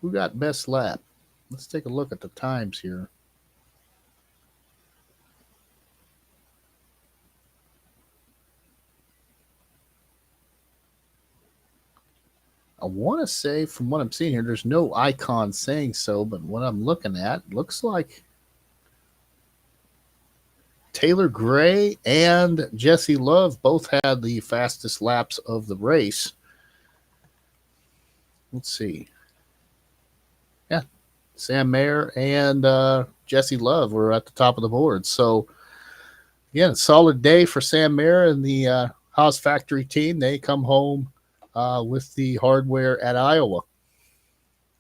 Who got best lap? Let's take a look at the times here. I want to say, from what I'm seeing here, there's no icon saying so, but what I'm looking at looks like Taylor Gray and Jesse Love both had the fastest laps of the race. Let's see. Yeah, Sam Mayer and Jesse Love were at the top of the board. So, again, solid day for Sam Mayer and the Haas Factory team. They come home with the hardware at Iowa.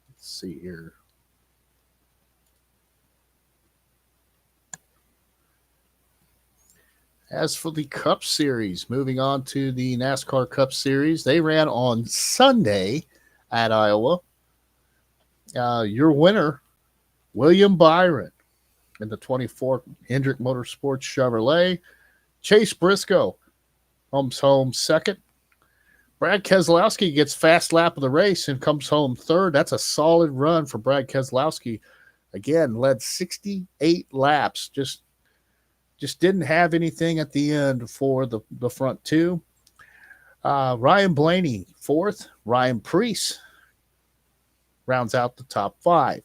Let's see here. As for the Cup Series, moving on to the NASCAR Cup Series, they ran on Sunday at Iowa. Your winner, William Byron, in the 24 Hendrick Motorsports Chevrolet. Chase Briscoe comes home second. Brad Keselowski gets fast lap of the race and comes home third. That's a solid run for Brad Keselowski. Again, led 68 laps. Just didn't have anything at the end for the front two. Ryan Blaney, fourth. Ryan Preece rounds out the top five.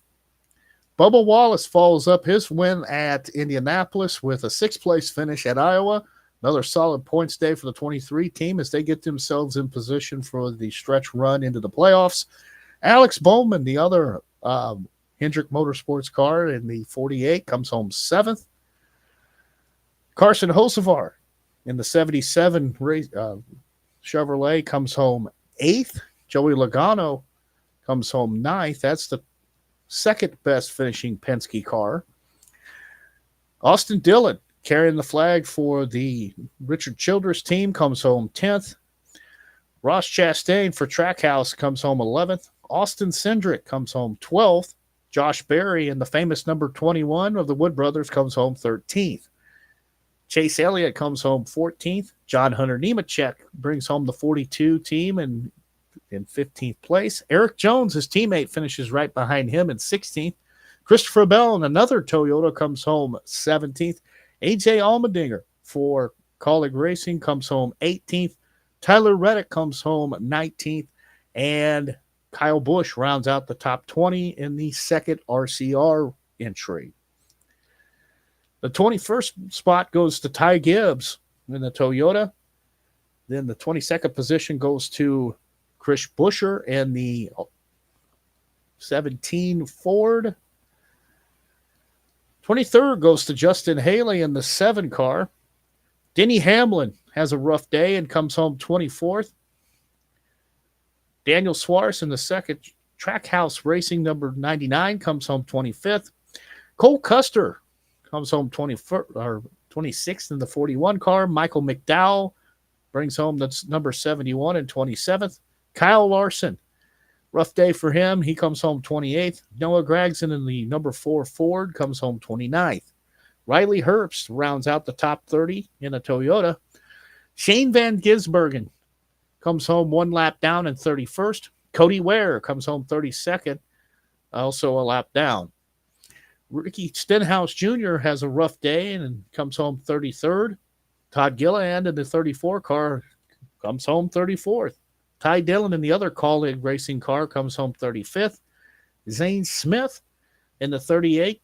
Bubba Wallace follows up his win at Indianapolis with a sixth-place finish at Iowa. another solid points day for the 23 team as they get themselves in position for the stretch run into the playoffs. Alex Bowman, the other Hendrick Motorsports car in the 48, comes home 7th. Carson Hocevar in the 77 Chevrolet comes home 8th. Joey Logano comes home 9th. That's the second best finishing Penske car. Austin Dillon, carrying the flag for the Richard Childress team, comes home 10th. Ross Chastain for Trackhouse comes home 11th. Austin Cindric comes home 12th. Josh Berry in the famous number 21 of the Wood Brothers comes home 13th. Chase Elliott comes home 14th. John Hunter Nemechek brings home the 42 team in 15th place. Eric Jones, his teammate, finishes right behind him in 16th. Christopher Bell in another Toyota comes home 17th. AJ Allmendinger for Kaulig Racing comes home 18th. Tyler Reddick comes home 19th. And Kyle Busch rounds out the top 20 in the second RCR entry. The 21st spot goes to Ty Gibbs in the Toyota. Then the 22nd position goes to Chris Buescher in the 17 Ford. 23rd goes to Justin Haley in the 7 car. Denny Hamlin has a rough day and comes home 24th. Daniel Suarez in the second Trackhouse Racing number 99 comes home 25th. Cole Custer comes home 26th in the 41 car. Michael McDowell brings home the number 71 and 27th. Kyle Larson, rough day for him. He comes home 28th. Noah Gragson in the number 4 Ford comes home 29th. Riley Herbst rounds out the top 30 in a Toyota. Shane Van Gisbergen comes home 1 lap down in 31st. Cody Ware comes home 32nd, also a lap down. Ricky Stenhouse Jr. has a rough day and comes home 33rd. Todd Gilliland in the 34 car comes home 34th. Ty Dillon in the other Kaulig Racing car comes home 35th. Zane Smith in the 38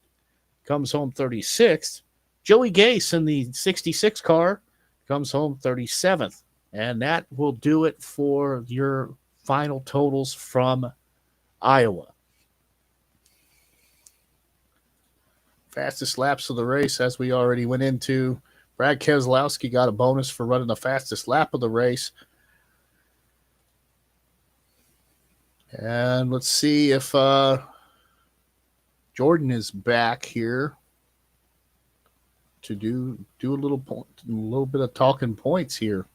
comes home 36th. Joey Gase in the 66 car comes home 37th. And that will do it for your final totals from Iowa. Fastest laps of the race, as we already went into. Brad Keselowski got a bonus for running the fastest lap of the race. And let's see if Jordan is back here to do a little bit of talking points here.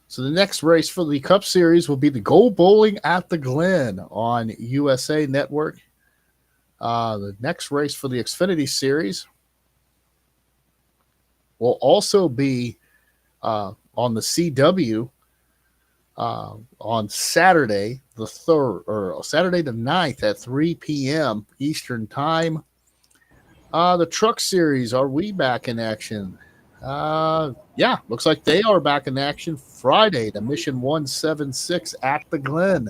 So the next race for the Cup Series will be the Go Bowling at the Glen on USA Network. The next race for the Xfinity Series will also be on the CW on Saturday the 3rd, or Saturday the 9th at 3 p.m. Eastern Time. The Truck Series, are we back in action? Yeah, looks like they are back in action Friday, the Mission 176 at the Glen.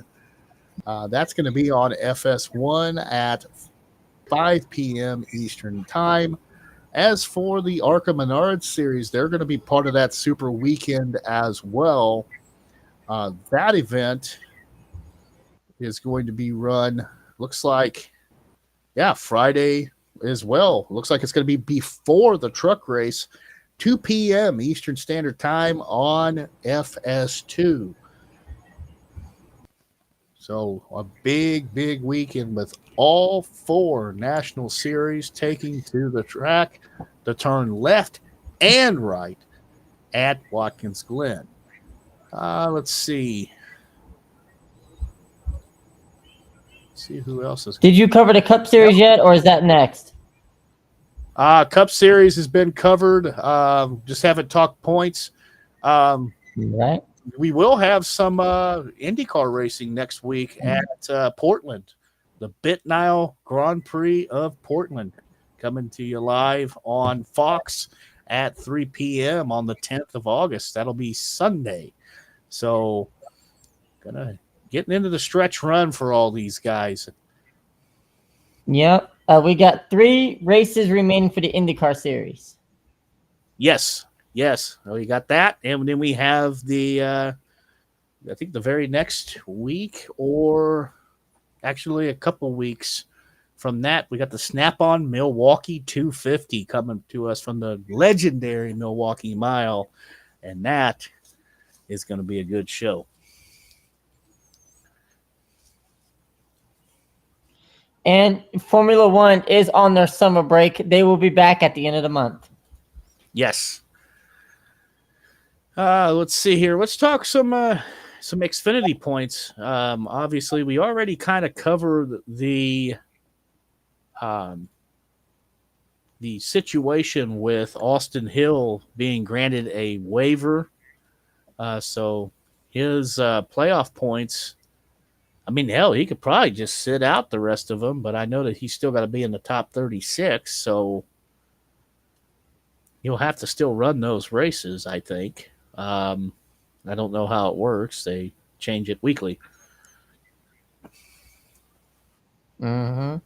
That's going to be on FS1 at 5 p.m. Eastern Time. As for the ARCA Menards Series, they're going to be part of that Super Weekend as well. That event is going to be run, looks like, Friday as well. Looks like it's going to be before the truck race, 2 p.m. Eastern Standard Time on FS2. So a big, big weekend with all 4 national series taking to the track to turn left and right at Watkins Glen. Let's see. See who else is. Did you cover the Cup Series yet, or is that next? Cup Series has been covered. Just haven't talked points. Right. We will have some IndyCar racing next week at Portland, the BitNile Grand Prix of Portland, coming to you live on Fox at 3 p.m. on the 10th of August. That'll be Sunday. So, getting into the stretch run for all these guys. Yep. We got 3 races remaining for the IndyCar series. Yes. Oh, you got that, and then we have the I think the very next week, or actually a couple weeks from that, we got the Snap-on Milwaukee 250 coming to us from the legendary Milwaukee Mile, and that is going to be a good show. And Formula One is on their summer break. They will be back at the end of the month. Yes. Let's see here. Let's talk some Xfinity points. Obviously, we already kind of covered the situation with Austin Hill being granted a waiver. So his playoff points, I mean, hell, he could probably just sit out the rest of them, but I know that he's still got to be in the top 36, so he'll have to still run those races, I think. I don't know how it works. They change it weekly. Mm-hmm.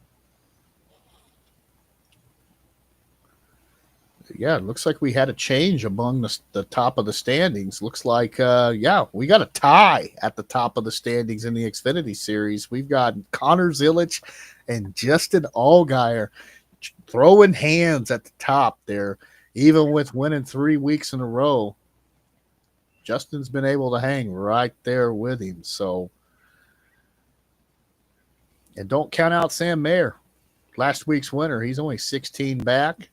Yeah, it looks like we had a change among the top of the standings. Looks like, we got a tie at the top of the standings in the Xfinity Series. We've got Connor Zilich and Justin Allgaier throwing hands at the top there, even with winning 3 weeks in a row. Justin's been able to hang right there with him. So, and don't count out Sam Mayer, last week's winner. He's only 16 back.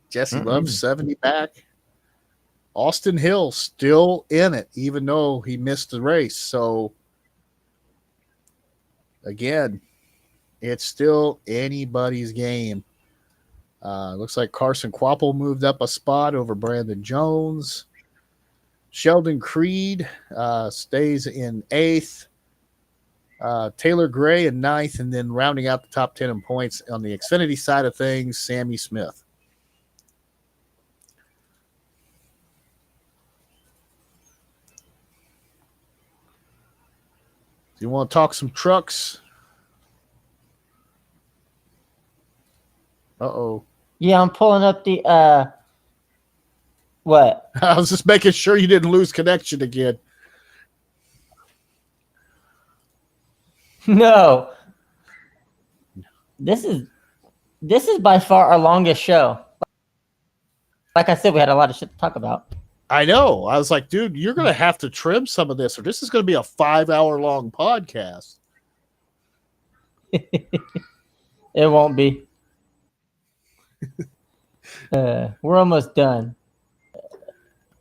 Jesse Love's 70 back. Austin Hill still in it, even though he missed the race. So, again, it's still anybody's game. Looks like Carson Kvapil moved up a spot over Brandon Jones. Sheldon Creed stays in 8th. Taylor Gray in 9th. And then rounding out the top 10 in points on the Xfinity side of things, Sammy Smith. Do you want to talk some trucks? Uh-oh. Yeah, I'm pulling up the what? I was just making sure you didn't lose connection again. No. This is by far our longest show. Like I said, we had a lot of shit to talk about. I know. I was like, dude, you're going to have to trim some of this, or this is going to be a 5-hour-long podcast. It won't be. We're almost done.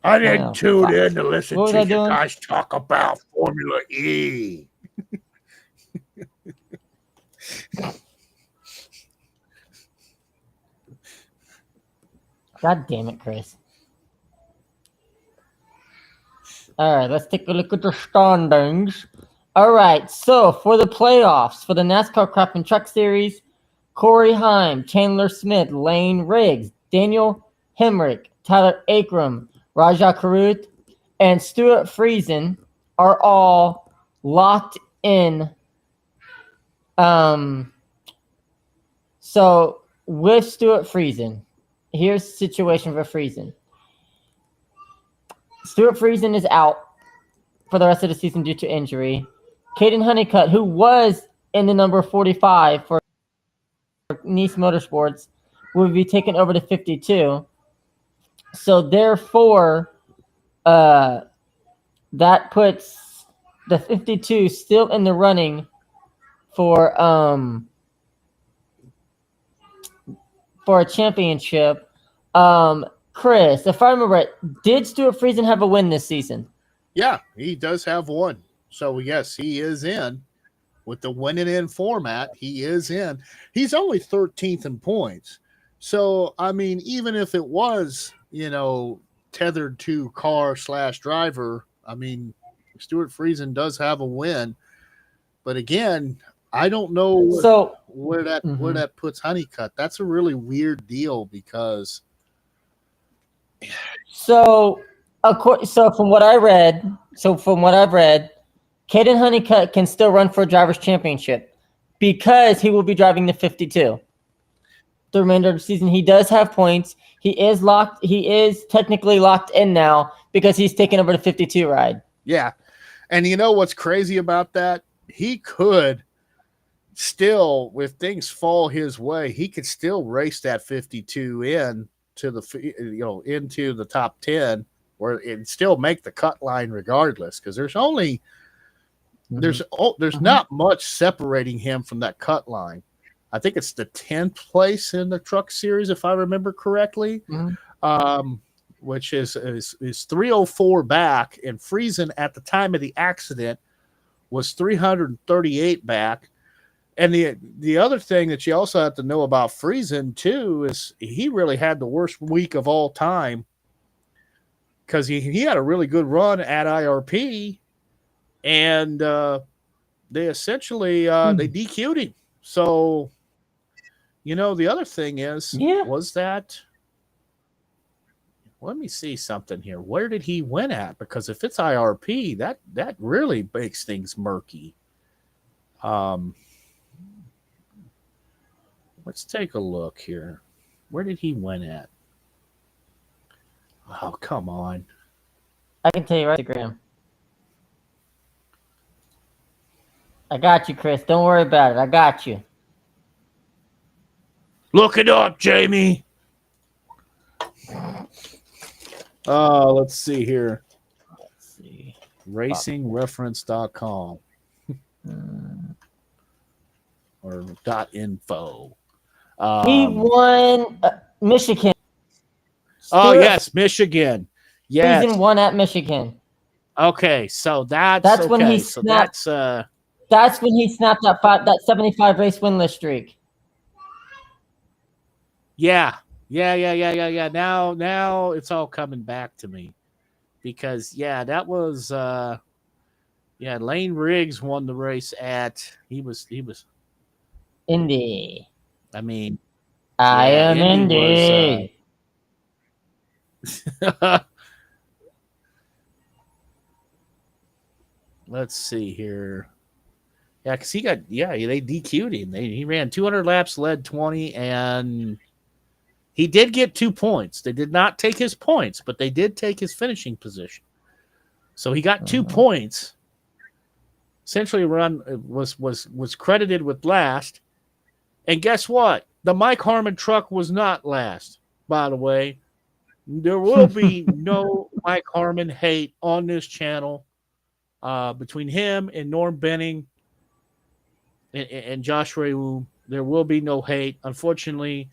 I didn't tune in to listen What was to I you doing? guys talk about Formula E. God damn it, Chris. All right, let's take a look at the standings. All right, so for the playoffs, for the NASCAR Crop and Truck Series, Corey Heim, Chandler Smith, Lane Riggs, Daniel Hemrick, Tyler Akram, Rajah Caruth, and Stuart Friesen are all locked in. So with Stuart Friesen, here's the situation for Friesen. Stuart Friesen is out for the rest of the season due to injury. Caden Honeycutt, who was in the number 45 for Nice Motorsports, will be taken over to 52. So therefore, that puts the 52 still in the running for a championship. Chris, if I remember right, did Stuart Friesen have a win this season? Yeah, he does have one. So, yes, he is in. With the winning in format, he is in. He's only 13th in points. So, I mean, even if it was, tethered to car/driver, I mean, Stuart Friesen does have a win. But again, I don't know where that puts Honeycutt. That's a really weird deal because So from what I've read, Caden Honeycutt can still run for a driver's championship because he will be driving the 52. the remainder of the season. He does have points. He is technically locked in now because he's taken over the 52 ride. Yeah. And you know what's crazy about that? He could still, if things fall his way, he could still race that 52 into the top 10, where it'd still make the cut line regardless, because there's not much separating him from that cut line. I think it's the 10th place in the truck series, if I remember correctly, which is 304 back, and Friesen at the time of the accident was 338 back. And the other thing that you also have to know about Friesen too is he really had the worst week of all time, because he had a really good run at IRP, and they essentially they DQ'd him. So, the other thing was that, let me see something here. Where did he win at? Because if it's IRP, that really makes things murky. Let's take a look here. Where did he win at? Oh, come on. I can tell you right, Graham. I got you, Chris. Don't worry about it. I got you. Look it up, Jamie. Let's see here. RacingReference.com or .info. He won Michigan. Yes, Michigan. Yes. Friesen won at Michigan. Okay, so that's okay. When he snapped. That's when he snapped that 75 race winless streak. Yeah. Now it's all coming back to me, because that was Lane Riggs won the race at he was Indy. I mean, I am Indy. Let's see here. Yeah, because they DQ'd him. He ran 200 laps, led 20, and he did get 2 points. They did not take his points, but they did take his finishing position. So he got 2 points. Essentially, was credited with last. And guess what? The Mike Harmon truck was not last, by the way. There will be no Mike Harmon hate on this channel between him and Norm Benning and Josh Rewu. There will be no hate. Unfortunately,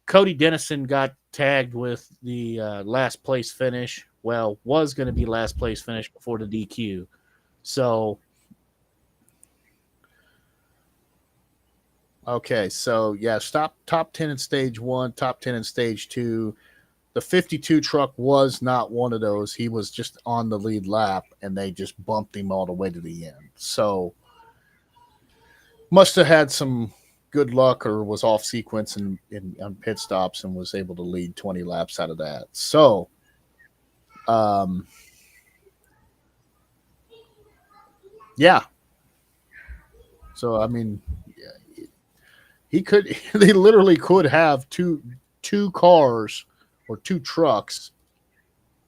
Cody Dennison got tagged with the last place finish. Well, was going to be last place finish before the DQ. So, okay, so top 10 in stage 1, top 10 in stage 2. The 52 truck was not one of those. He was just on the lead lap, and they just bumped him all the way to the end. So, must have had some good luck, or was off sequence on pit stops, and was able to lead 20 laps out of that. So, So, I mean, they literally could have two cars or 2 trucks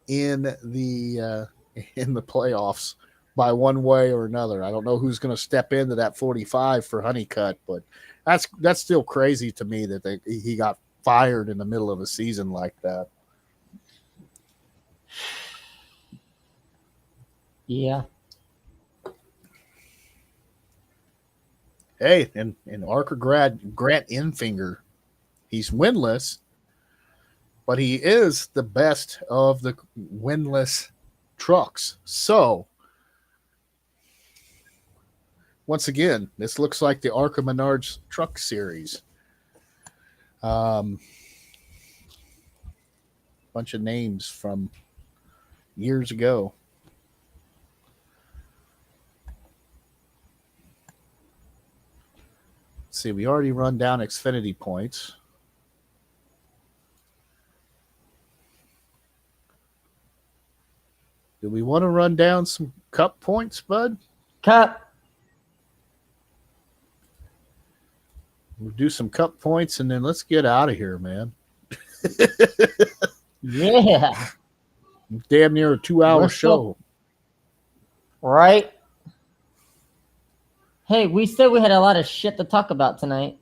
in the playoffs by one way or another. I don't know who's going to step into that 45 for Honeycutt, but that's still crazy to me that he got fired in the middle of a season like that. Yeah. Hey, and Archer Grant Enfinger, he's winless, but he is the best of the winless trucks. So, once again, this looks like the Arca Menards truck series. Bunch of names from years ago. Let's see, we already run down Xfinity points. Do we want to run down some Cup points, Bud? Cup. We'll do some cup points, and then let's get out of here, man. Yeah. Damn near a 2-hour We're show. Right. Hey, we said we had a lot of shit to talk about tonight.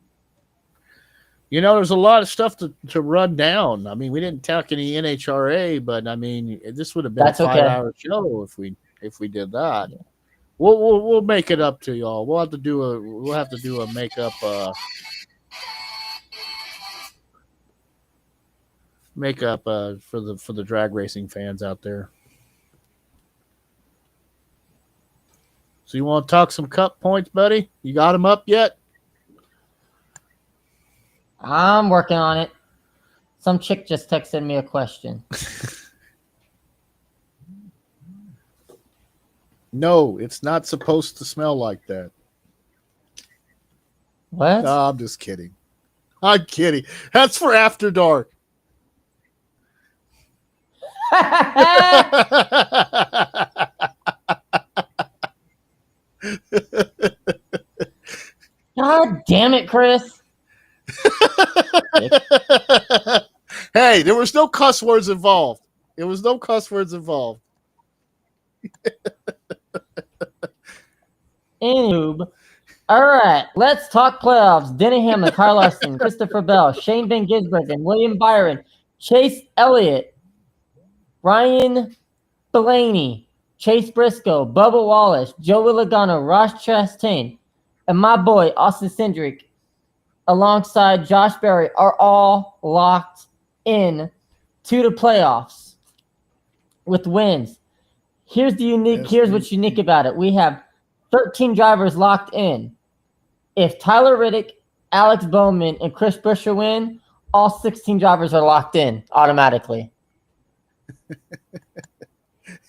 You know, there's a lot of stuff to run down. I mean, we didn't talk any NHRA, but I mean, this would have been That's a okay. 5-hour show if we did that. Yeah. We'll make it up to y'all. We'll have to do a makeup for the drag racing fans out there. So you want to talk some cup points, buddy? You got them up yet? I'm working on it. Some chick just texted me a question. No, it's not supposed to smell like that. What? No, I'm just kidding. I'm kidding. That's for after dark. God damn it, Chris. Hey, there was no cuss words involved. There was no cuss words involved. Anywho, all right, let's talk playoffs. Denny Hamlin, Kyle Larson, Christopher Bell, Shane Van Gisbergen, William Byron, Chase Elliott, Ryan Blaney, Chase Briscoe, Bubba Wallace, Joey Logano, Ross Chastain, and my boy Austin Cindric, alongside Josh Berry, are all locked in to the playoffs with wins. Here's what's unique about it. We have 13 drivers locked in. If Tyler Reddick, Alex Bowman, and Chris Buescher win, all 16 drivers are locked in automatically.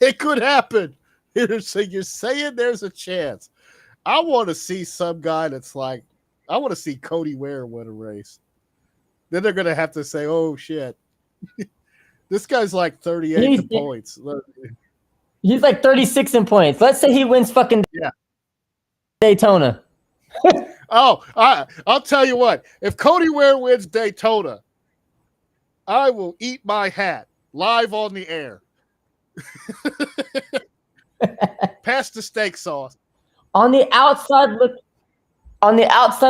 It could happen. You're saying there's a chance. I want to see some guy that's like, I want to see Cody Ware win a race. Then they're going to have to say, oh, shit. This guy's like 38 in points. He's like 36 in points. Let's say he wins fucking Daytona. I'll tell you what. If Cody Ware wins Daytona, I will eat my hat live on the air. Pass the steak sauce. On the outside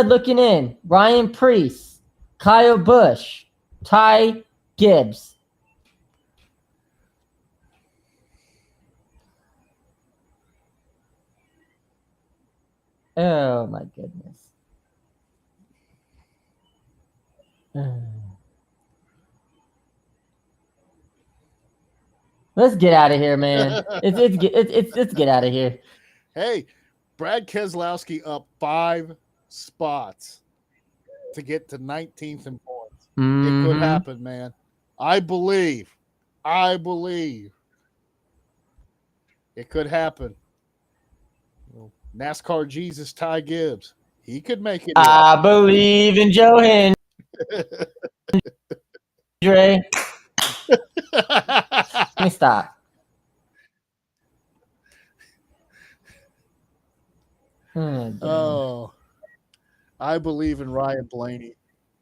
looking in, Ryan Preece, Kyle Busch, Ty Gibbs. Oh my goodness. Let's get out of here, man. Let's get out of here. Hey, Brad Keselowski up 5 spots to get to 19th in points. Mm-hmm. It could happen, man. I believe. It could hapen. NASCAR Jesus Ty Gibbs. He could make it. I believe in Joe Hendry. Let me stop. Oh, I believe in Ryan Blaney.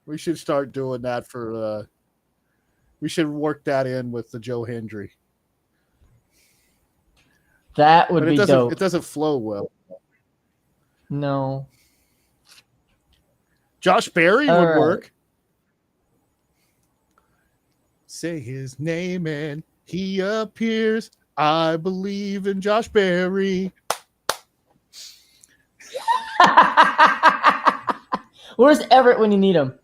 We should start doing that for. We should work that in with the Joe Hendry. That would be dope. It doesn't flow well. No. Josh Berry would work. Say his name and he appears. I believe in Josh Berry. Where's Everett when you need him?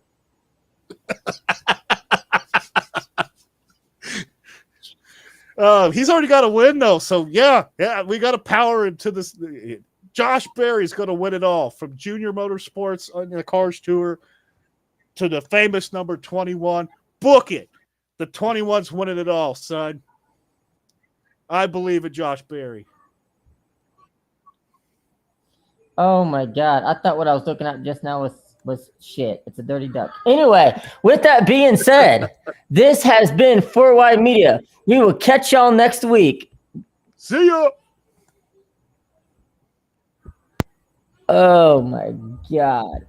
He's already got a win though, so yeah, we got to power him to this. Josh Berry's going to win it all, from Junior Motorsports on the Cars Tour to the famous number 21. Book it. The 21's winning it all, son. I believe in Josh Berry. Oh my God. I thought what I was looking at just now was shit. It's a dirty duck. Anyway, with that being said, this has been 4Wide Media. We will catch y'all next week. See ya. Oh my God.